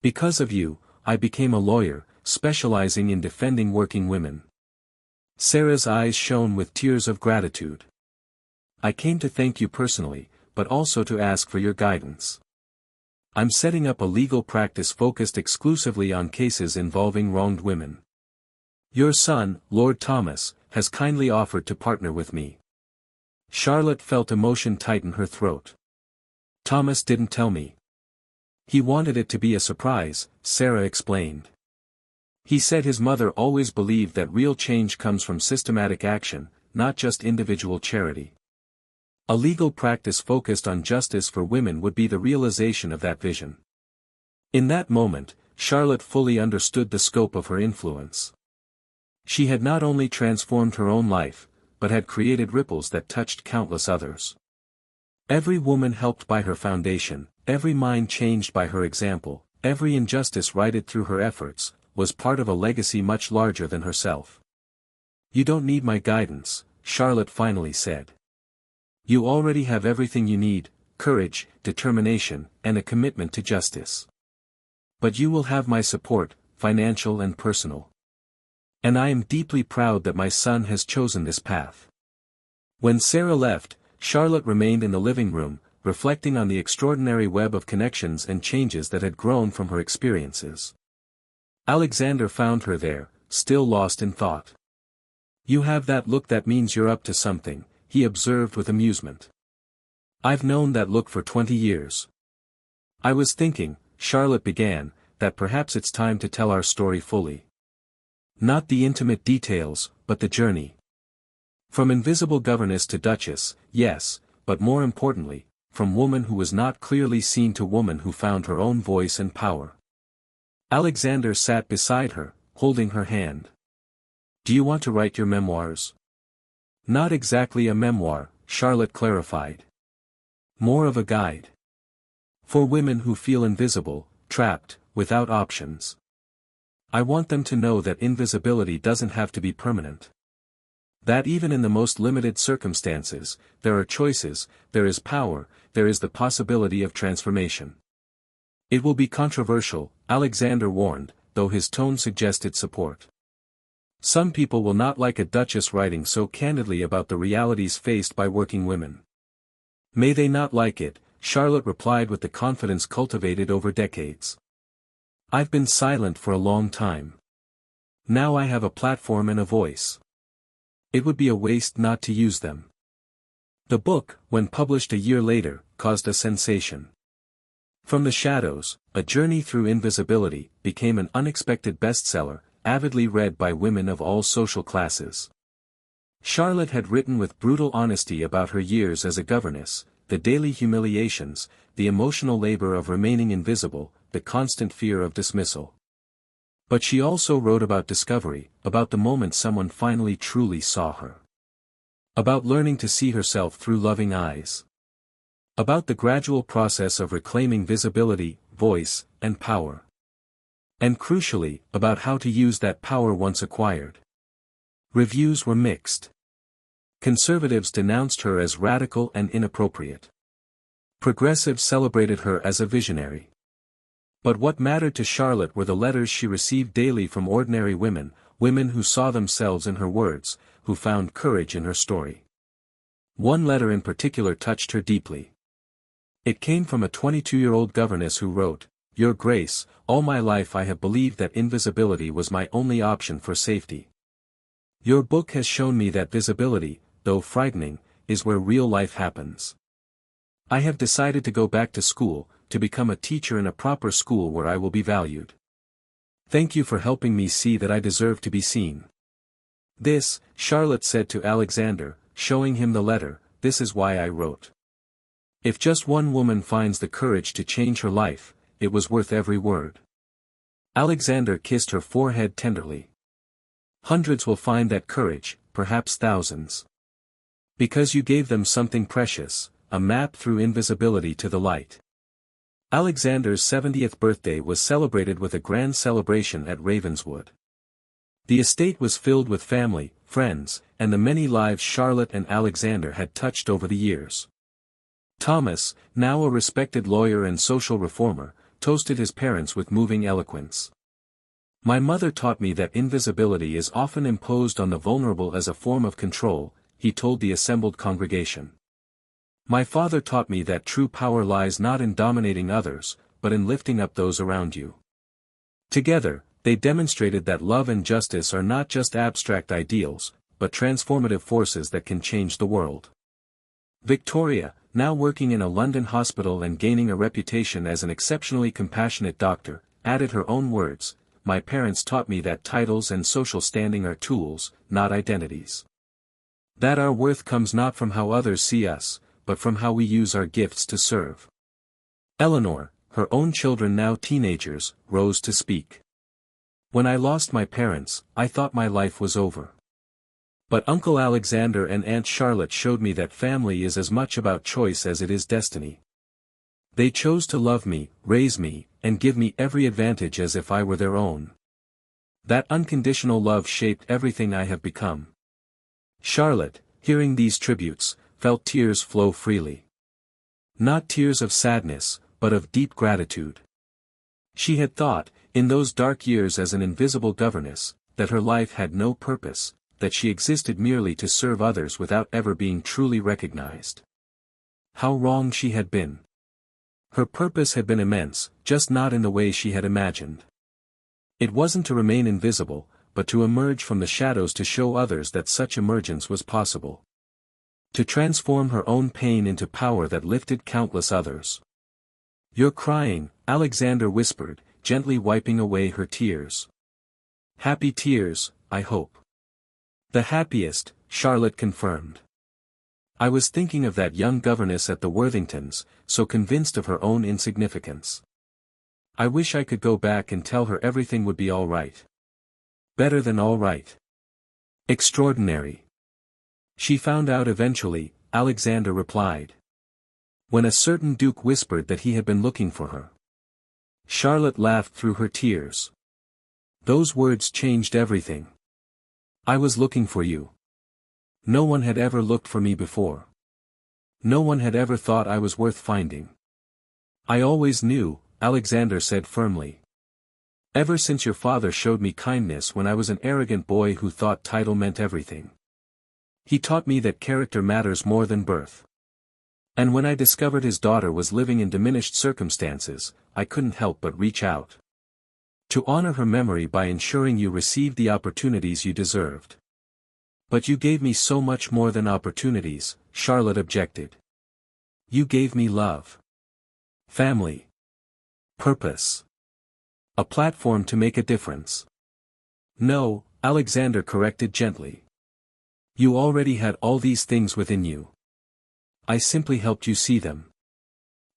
Because of you, I became a lawyer, specializing in defending working women." Sarah's eyes shone with tears of gratitude. "I came to thank you personally, but also to ask for your guidance. I'm setting up a legal practice focused exclusively on cases involving wronged women. Your son, Lord Thomas, has kindly offered to partner with me." Charlotte felt emotion tighten her throat. "Thomas didn't tell me. He wanted it to be a surprise," Sarah explained. "He said his mother always believed that real change comes from systematic action, not just individual charity. A legal practice focused on justice for women would be the realization of that vision." In that moment, Charlotte fully understood the scope of her influence. She had not only transformed her own life, but had created ripples that touched countless others. Every woman helped by her foundation, every mind changed by her example, every injustice righted through her efforts, was part of a legacy much larger than herself. "You don't need my guidance," Charlotte finally said. "You already have everything you need: courage, determination, and a commitment to justice. But you will have my support, financial and personal. And I am deeply proud that my son has chosen this path." When Sarah left, Charlotte remained in the living room, reflecting on the extraordinary web of connections and changes that had grown from her experiences. Alexander found her there, still lost in thought. "You have that look that means you're up to something," he observed with amusement. "I've known that look for 20 years. I was thinking," Charlotte began, "that perhaps it's time to tell our story fully. Not the intimate details, but the journey. From invisible governess to duchess, yes, but more importantly, from woman who was not clearly seen to woman who found her own voice and power." Alexander sat beside her, holding her hand. "Do you want to write your memoirs?" "Not exactly a memoir," Charlotte clarified. "More of a guide. For women who feel invisible, trapped, without options. I want them to know that invisibility doesn't have to be permanent. That even in the most limited circumstances, there are choices, there is power, there is the possibility of transformation." "It will be controversial," Alexander warned, though his tone suggested support. "Some people will not like a duchess writing so candidly about the realities faced by working women." "May they not like it," Charlotte replied with the confidence cultivated over decades. "I've been silent for a long time. Now I have a platform and a voice. It would be a waste not to use them." The book, when published a year later, caused a sensation. From the Shadows, A Journey Through Invisibility, became an unexpected bestseller, avidly read by women of all social classes. Charlotte had written with brutal honesty about her years as a governess, the daily humiliations, the emotional labor of remaining invisible, the constant fear of dismissal. But she also wrote about discovery, about the moment someone finally truly saw her. About learning to see herself through loving eyes. About the gradual process of reclaiming visibility, voice, and power. And crucially, about how to use that power once acquired. Reviews were mixed. Conservatives denounced her as radical and inappropriate. Progressives celebrated her as a visionary. But what mattered to Charlotte were the letters she received daily from ordinary women, women who saw themselves in her words, who found courage in her story. One letter in particular touched her deeply. It came from a 22-year-old governess who wrote, Your Grace, all my life I have believed that invisibility was my only option for safety. Your book has shown me that visibility, though frightening, is where real life happens. I have decided to go back to school, to become a teacher in a proper school where I will be valued. Thank you for helping me see that I deserve to be seen. This, Charlotte said to Alexander, showing him the letter, this is why I wrote. If just one woman finds the courage to change her life, it was worth every word. Alexander kissed her forehead tenderly. Hundreds will find that courage, perhaps thousands. Because you gave them something precious, a map through invisibility to the light. Alexander's 70th birthday was celebrated with a grand celebration at Ravenswood. The estate was filled with family, friends, and the many lives Charlotte and Alexander had touched over the years. Thomas, now a respected lawyer and social reformer, toasted his parents with moving eloquence. My mother taught me that invisibility is often imposed on the vulnerable as a form of control, he told the assembled congregation. My father taught me that true power lies not in dominating others, but in lifting up those around you. Together, they demonstrated that love and justice are not just abstract ideals, but transformative forces that can change the world. Victoria, now working in a London hospital and gaining a reputation as an exceptionally compassionate doctor, added her own words, my parents taught me that titles and social standing are tools, not identities. That our worth comes not from how others see us, but from how we use our gifts to serve. Eleanor, her own children now teenagers, rose to speak. When I lost my parents, I thought my life was over. But Uncle Alexander and Aunt Charlotte showed me that family is as much about choice as it is destiny. They chose to love me, raise me, and give me every advantage as if I were their own. That unconditional love shaped everything I have become. Charlotte, hearing these tributes, felt tears flow freely. Not tears of sadness, but of deep gratitude. She had thought, in those dark years as an invisible governess, that her life had no purpose, that she existed merely to serve others without ever being truly recognized. How wrong she had been. Her purpose had been immense, just not in the way she had imagined. It wasn't to remain invisible, but to emerge from the shadows to show others that such emergence was possible. To transform her own pain into power that lifted countless others. You're crying, Alexander whispered, gently wiping away her tears. Happy tears, I hope. The happiest, Charlotte confirmed. I was thinking of that young governess at the Worthingtons, so convinced of her own insignificance. I wish I could go back and tell her everything would be all right. Better than all right. Extraordinary. She found out eventually, Alexander replied. When a certain duke whispered that he had been looking for her. Charlotte laughed through her tears. Those words changed everything. I was looking for you. No one had ever looked for me before. No one had ever thought I was worth finding. I always knew, Alexander said firmly. Ever since your father showed me kindness when I was an arrogant boy who thought title meant everything. He taught me that character matters more than birth. And when I discovered his daughter was living in diminished circumstances, I couldn't help but reach out. To honor her memory by ensuring you received the opportunities you deserved. But you gave me so much more than opportunities, Charlotte objected. You gave me love. Family. Purpose. A platform to make a difference. No, Alexander corrected gently. You already had all these things within you. I simply helped you see them.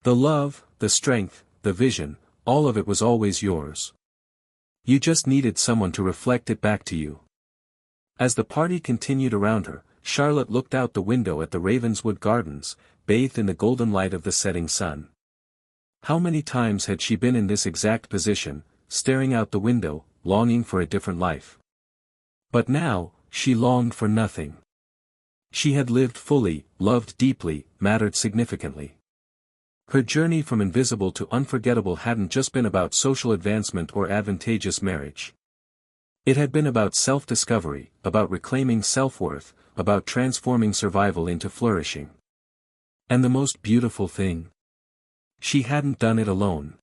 The love, the strength, the vision, all of it was always yours. You just needed someone to reflect it back to you. As the party continued around her, Charlotte looked out the window at the Ravenswood Gardens, bathed in the golden light of the setting sun. How many times had she been in this exact position, staring out the window, longing for a different life? But now, she longed for nothing. She had lived fully, loved deeply, mattered significantly. Her journey from invisible to unforgettable hadn't just been about social advancement or advantageous marriage. It had been about self-discovery, about reclaiming self-worth, about transforming survival into flourishing. And the most beautiful thing? She hadn't done it alone.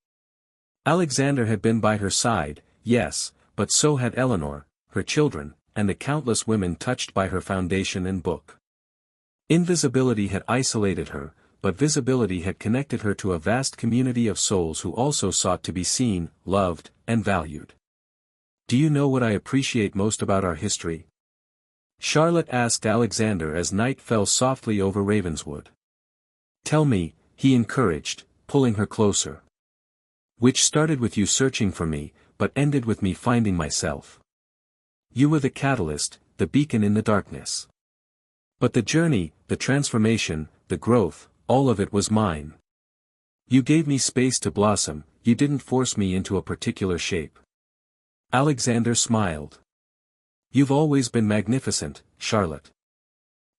Alexander had been by her side, yes, but so had Eleanor, her children, and the countless women touched by her foundation and book. Invisibility had isolated her, but visibility had connected her to a vast community of souls who also sought to be seen, loved, and valued. Do you know what I appreciate most about our history? Charlotte asked Alexander as night fell softly over Ravenswood. Tell me, he encouraged, pulling her closer. Which started with you searching for me, but ended with me finding myself. You were the catalyst, the beacon in the darkness. But the journey, the transformation, the growth, all of it was mine. You gave me space to blossom, you didn't force me into a particular shape. Alexander smiled. You've always been magnificent, Charlotte.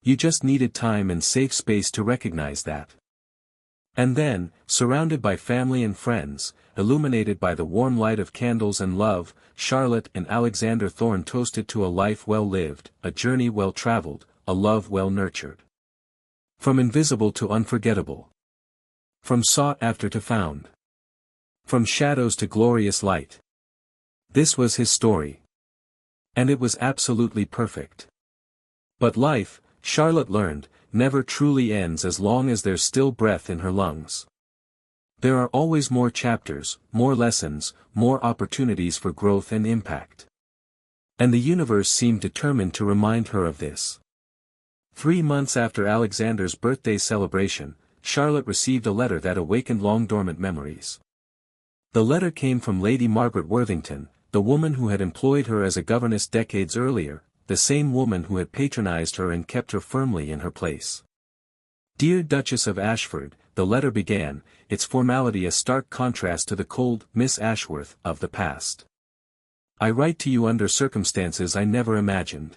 You just needed time and safe space to recognize that. And then, surrounded by family and friends, illuminated by the warm light of candles and love, Charlotte and Alexander Thorne toasted to a life well lived, a journey well traveled, a love well nurtured. From invisible to unforgettable. From sought after to found. From shadows to glorious light. This was his story. And it was absolutely perfect. But life, Charlotte learned, never truly ends as long as there's still breath in her lungs. There are always more chapters, more lessons, more opportunities for growth and impact. And the universe seemed determined to remind her of this. 3 months after Alexander's birthday celebration, Charlotte received a letter that awakened long-dormant memories. The letter came from Lady Margaret Worthington, the woman who had employed her as a governess decades earlier, the same woman who had patronized her and kept her firmly in her place. Dear Duchess of Ashford, the letter began, its formality a stark contrast to the cold Miss Ashworth of the past. I write to you under circumstances I never imagined.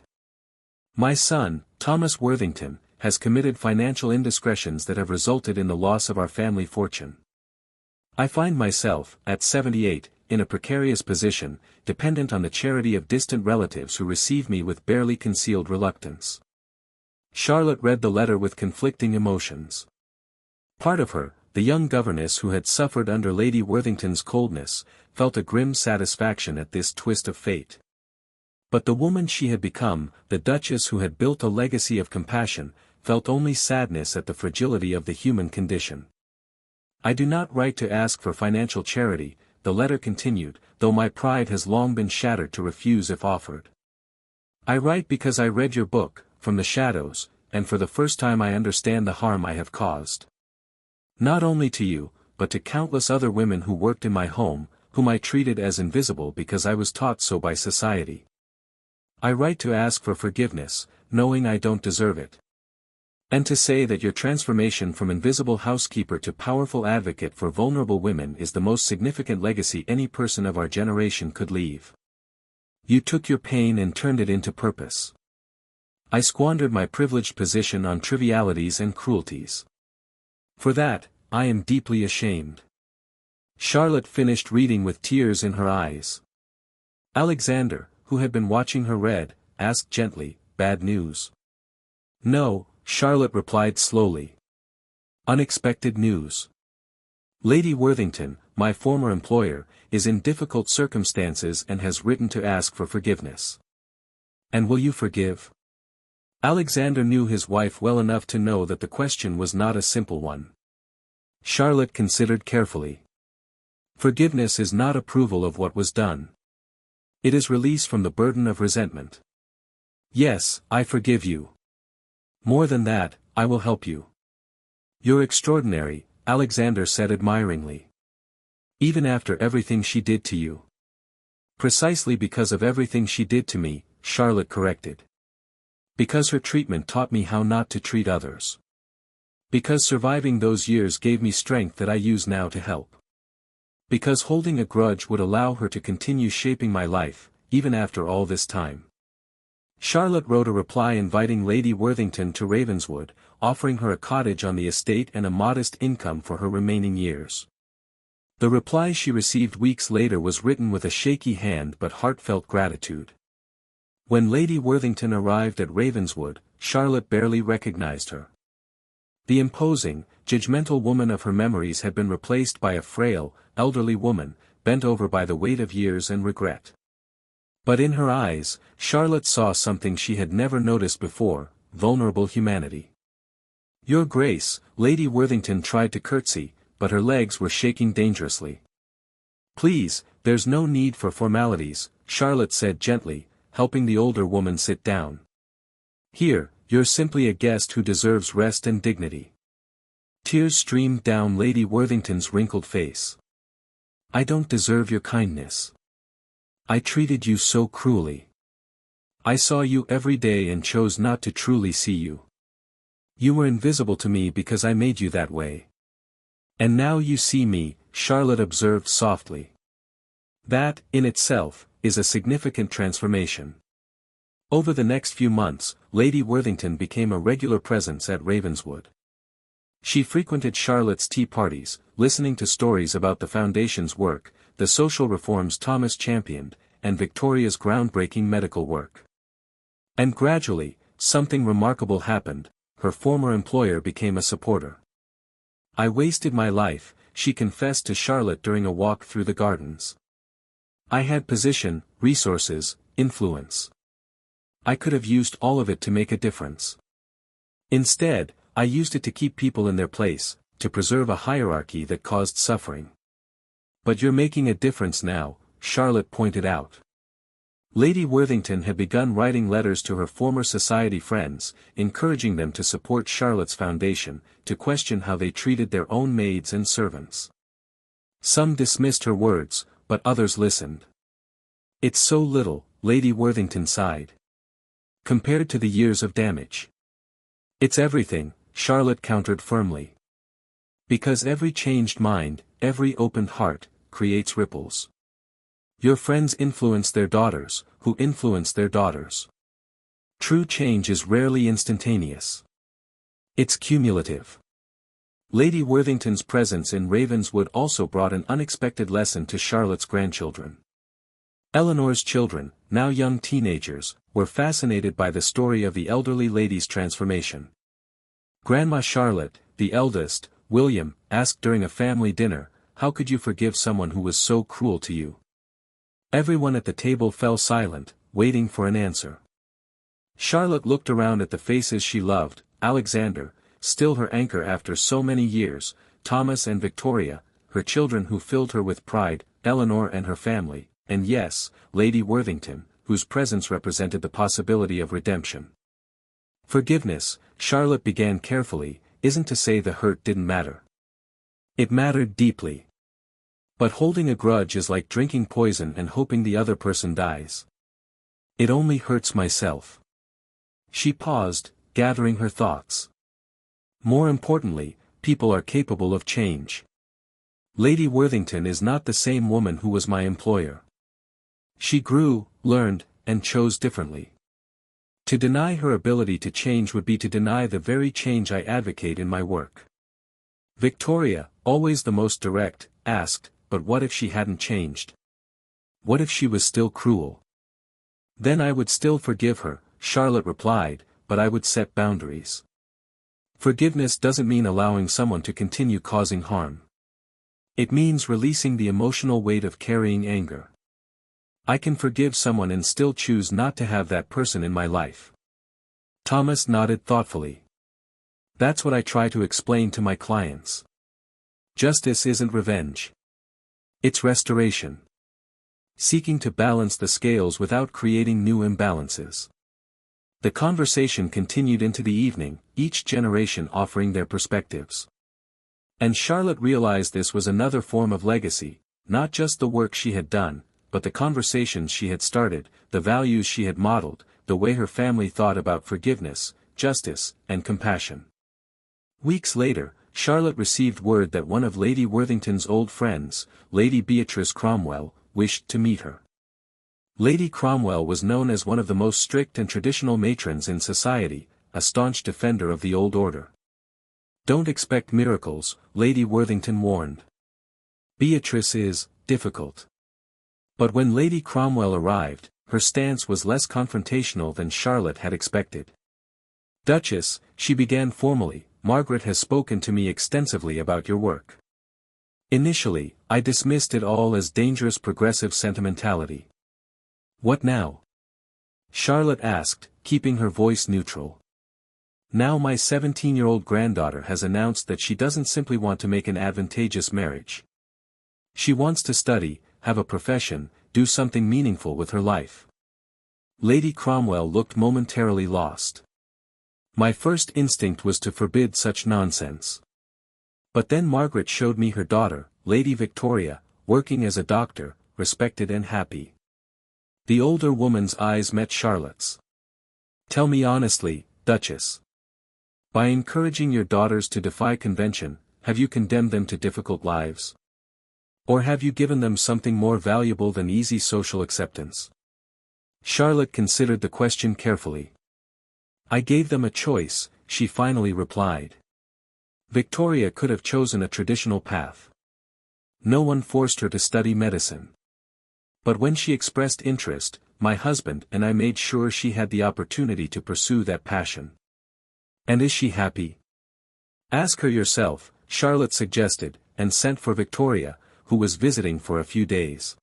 My son, Thomas Worthington, has committed financial indiscretions that have resulted in the loss of our family fortune. I find myself, at 78, in a precarious position, dependent on the charity of distant relatives who receive me with barely concealed reluctance. Charlotte read the letter with conflicting emotions. Part of her, the young governess who had suffered under Lady Worthington's coldness, felt a grim satisfaction at this twist of fate. But the woman she had become, the Duchess who had built a legacy of compassion, felt only sadness at the fragility of the human condition. I do not write to ask for financial charity, the letter continued, though my pride has long been shattered to refuse if offered. I write because I read your book, From the Shadows, and for the first time I understand the harm I have caused. Not only to you, but to countless other women who worked in my home, whom I treated as invisible because I was taught so by society. I write to ask for forgiveness, knowing I don't deserve it. And to say that your transformation from invisible housekeeper to powerful advocate for vulnerable women is the most significant legacy any person of our generation could leave. You took your pain and turned it into purpose. I squandered my privileged position on trivialities and cruelties. For that, I am deeply ashamed. Charlotte finished reading with tears in her eyes. Alexander, who had been watching her read, asked gently, "Bad news?" "No," Charlotte replied slowly. "Unexpected news. Lady Worthington, my former employer, is in difficult circumstances and has written to ask for forgiveness." "And will you forgive?" Alexander knew his wife well enough to know that the question was not a simple one. Charlotte considered carefully. Forgiveness is not approval of what was done. It is release from the burden of resentment. "Yes, I forgive you. More than that, I will help you." "You're extraordinary," Alexander said admiringly. "Even after everything she did to you." "Precisely because of everything she did to me," Charlotte corrected. "Because her treatment taught me how not to treat others. Because surviving those years gave me strength that I use now to help. Because holding a grudge would allow her to continue shaping my life, even after all this time." Charlotte wrote a reply inviting Lady Worthington to Ravenswood, offering her a cottage on the estate and a modest income for her remaining years. The reply she received weeks later was written with a shaky hand but heartfelt gratitude. When Lady Worthington arrived at Ravenswood, Charlotte barely recognized her. The imposing, judgmental woman of her memories had been replaced by a frail, elderly woman, bent over by the weight of years and regret. But in her eyes, Charlotte saw something she had never noticed before, vulnerable humanity. "Your Grace," Lady Worthington tried to curtsy, but her legs were shaking dangerously. "Please, there's no need for formalities," Charlotte said gently, helping the older woman sit down. "Here, you're simply a guest who deserves rest and dignity." Tears streamed down Lady Worthington's wrinkled face. "I don't deserve your kindness. I treated you so cruelly. I saw you every day and chose not to truly see you. You were invisible to me because I made you that way. And now you see me," Charlotte observed softly. "That, in itself, is a significant transformation." Over the next few months, Lady Worthington became a regular presence at Ravenswood. She frequented Charlotte's tea parties, listening to stories about the Foundation's work, the social reforms Thomas championed, and Victoria's groundbreaking medical work. And gradually, something remarkable happened. Her former employer became a supporter. "I wasted my life," she confessed to Charlotte during a walk through the gardens. "I had position, resources, influence. I could have used all of it to make a difference. Instead, I used it to keep people in their place, to preserve a hierarchy that caused suffering." "But you're making a difference now," Charlotte pointed out. Lady Worthington had begun writing letters to her former society friends, encouraging them to support Charlotte's foundation, to question how they treated their own maids and servants. Some dismissed her words, but others listened. "It's so little," Lady Worthington sighed. "Compared to the years of damage." "It's everything," Charlotte countered firmly. "Because every changed mind, every opened heart, creates ripples. Your friends influence their daughters, who influence their daughters. True change is rarely instantaneous. It's cumulative." Lady Worthington's presence in Ravenswood also brought an unexpected lesson to Charlotte's grandchildren. Eleanor's children, now young teenagers, were fascinated by the story of the elderly lady's transformation. Grandma Charlotte, the eldest, William, asked during a family dinner, "How could you forgive someone who was so cruel to you?" Everyone at the table fell silent, waiting for an answer. Charlotte looked around at the faces she loved: Alexander, still her anchor after so many years, Thomas and Victoria, her children who filled her with pride, Eleanor and her family, and yes, Lady Worthington, whose presence represented the possibility of redemption. "Forgiveness," Charlotte began carefully, "isn't to say the hurt didn't matter. It mattered deeply. But holding a grudge is like drinking poison and hoping the other person dies. It only hurts myself." She paused, gathering her thoughts. "More importantly, people are capable of change. Lady Worthington is not the same woman who was my employer. She grew, learned, and chose differently. To deny her ability to change would be to deny the very change I advocate in my work." Victoria, always the most direct, asked, "But what if she hadn't changed? What if she was still cruel?" "Then I would still forgive her," Charlotte replied, "but I would set boundaries. Forgiveness doesn't mean allowing someone to continue causing harm. It means releasing the emotional weight of carrying anger. I can forgive someone and still choose not to have that person in my life." Thomas nodded thoughtfully. "That's what I try to explain to my clients. Justice isn't revenge. It's restoration. Seeking to balance the scales without creating new imbalances." The conversation continued into the evening, each generation offering their perspectives. And Charlotte realized this was another form of legacy, not just the work she had done, but the conversations she had started, the values she had modeled, the way her family thought about forgiveness, justice, and compassion. Weeks later, Charlotte received word that one of Lady Worthington's old friends, Lady Beatrice Cromwell, wished to meet her. Lady Cromwell was known as one of the most strict and traditional matrons in society, a staunch defender of the old order. "Don't expect miracles," Lady Worthington warned. "Beatrice is difficult." But when Lady Cromwell arrived, her stance was less confrontational than Charlotte had expected. "Duchess," she began formally, "Margaret has spoken to me extensively about your work." Initially, I dismissed it all as dangerous progressive sentimentality. What now? Charlotte asked, keeping her voice neutral. Now my 17-year-old granddaughter has announced that she doesn't simply want to make an advantageous marriage. She wants to study, have a profession, do something meaningful with her life. Lady Cromwell looked momentarily lost. My first instinct was to forbid such nonsense. But then Margaret showed me her daughter, Lady Victoria, working as a doctor, respected and happy. The older woman's eyes met Charlotte's. Tell me honestly, Duchess. By encouraging your daughters to defy convention, have you condemned them to difficult lives? Or have you given them something more valuable than easy social acceptance? Charlotte considered the question carefully. I gave them a choice, she finally replied. Victoria could have chosen a traditional path. No one forced her to study medicine. But when she expressed interest, my husband and I made sure she had the opportunity to pursue that passion. And is she happy? Ask her yourself, Charlotte suggested, and sent for Victoria, who was visiting for a few days.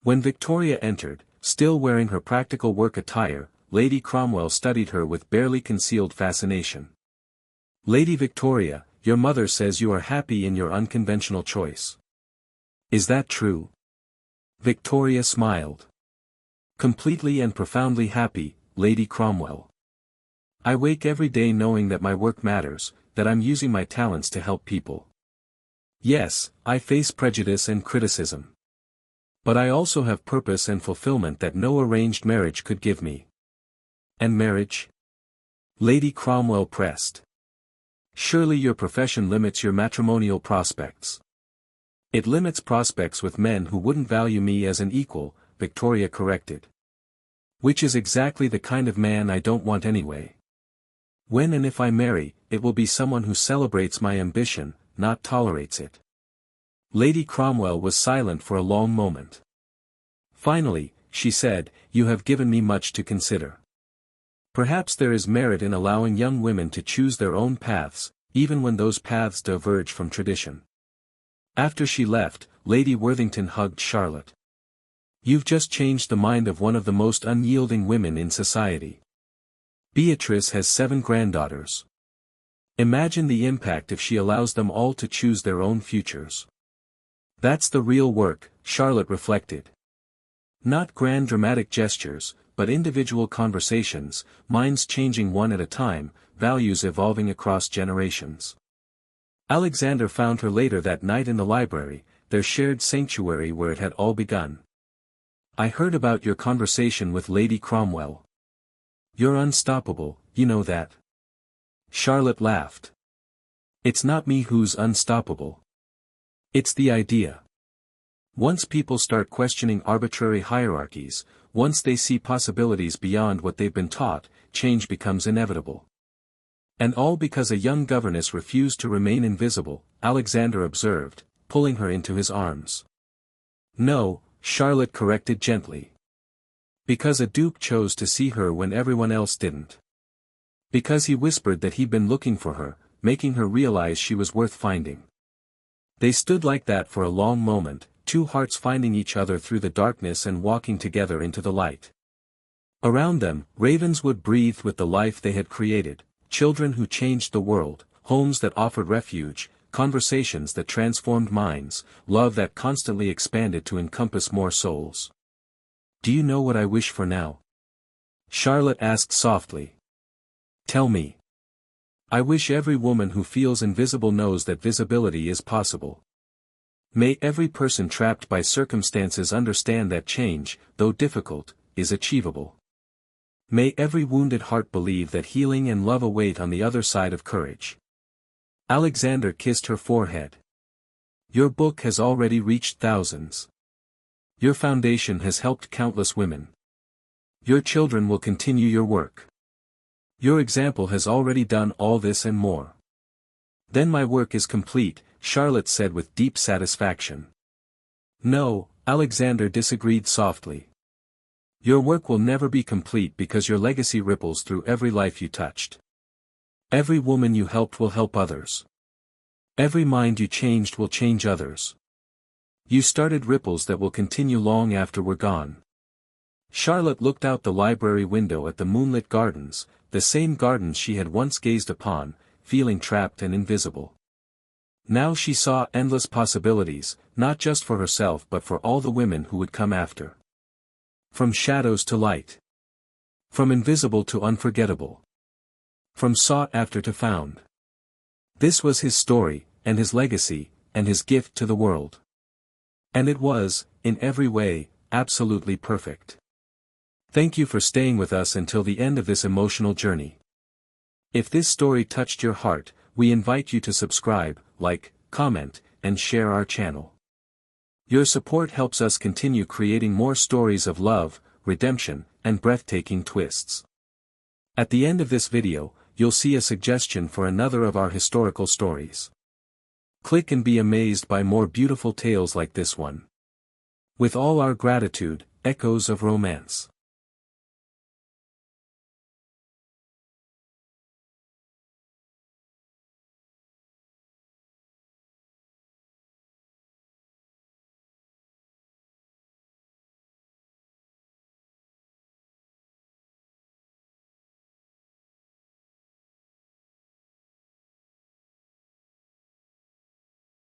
When Victoria entered, still wearing her practical work attire, Lady Cromwell studied her with barely concealed fascination. Lady Victoria, your mother says you are happy in your unconventional choice. Is that true? Victoria smiled. Completely and profoundly happy, Lady Cromwell. I wake every day knowing that my work matters, that I'm using my talents to help people. Yes, I face prejudice and criticism. But I also have purpose and fulfillment that no arranged marriage could give me. And marriage? Lady Cromwell pressed. Surely your profession limits your matrimonial prospects. It limits prospects with men who wouldn't value me as an equal, Victoria corrected. Which is exactly the kind of man I don't want anyway. When and if I marry, it will be someone who celebrates my ambition, not tolerates it. Lady Cromwell was silent for a long moment. Finally, she said, you have given me much to consider. Perhaps there is merit in allowing young women to choose their own paths, even when those paths diverge from tradition. After she left, Lady Worthington hugged Charlotte. You've just changed the mind of one of the most unyielding women in society. Beatrice has 7 granddaughters. Imagine the impact if she allows them all to choose their own futures. That's the real work, Charlotte reflected. Not grand dramatic gestures, but individual conversations, minds changing one at a time, values evolving across generations. Alexander found her later that night in the library, their shared sanctuary where it had all begun. I heard about your conversation with Lady Cromwell. You're unstoppable, you know that. Charlotte laughed. It's not me who's unstoppable. It's the idea. Once people start questioning arbitrary hierarchies, once they see possibilities beyond what they've been taught, change becomes inevitable. And all because a young governess refused to remain invisible, Alexander observed, pulling her into his arms. No, Charlotte corrected gently. Because a duke chose to see her when everyone else didn't. Because he whispered that he'd been looking for her, making her realize she was worth finding. They stood like that for a long moment, 2 hearts finding each other through the darkness and walking together into the light. Around them, Ravenswood breathed with the life they had created, children who changed the world, homes that offered refuge, conversations that transformed minds, love that constantly expanded to encompass more souls. Do you know what I wish for now? Charlotte asked softly. Tell me. I wish every woman who feels invisible knows that visibility is possible. May every person trapped by circumstances understand that change, though difficult, is achievable. May every wounded heart believe that healing and love await on the other side of courage. Alexander kissed her forehead. Your book has already reached thousands. Your foundation has helped countless women. Your children will continue your work. Your example has already done all this and more. Then my work is complete, Charlotte said with deep satisfaction. No, Alexander disagreed softly. Your work will never be complete because your legacy ripples through every life you touched. Every woman you helped will help others. Every mind you changed will change others. You started ripples that will continue long after we're gone. Charlotte looked out the library window at the moonlit gardens, the same gardens she had once gazed upon, feeling trapped and invisible. Now she saw endless possibilities, not just for herself but for all the women who would come after. From shadows to light. From invisible to unforgettable. From sought after to found. This was his story, and his legacy, and his gift to the world. And it was, in every way, absolutely perfect. Thank you for staying with us until the end of this emotional journey. If this story touched your heart, we invite you to subscribe, like, comment, and share our channel. Your support helps us continue creating more stories of love, redemption, and breathtaking twists. At the end of this video, you'll see a suggestion for another of our historical stories. Click and be amazed by more beautiful tales like this one. With all our gratitude, Echoes of Romance.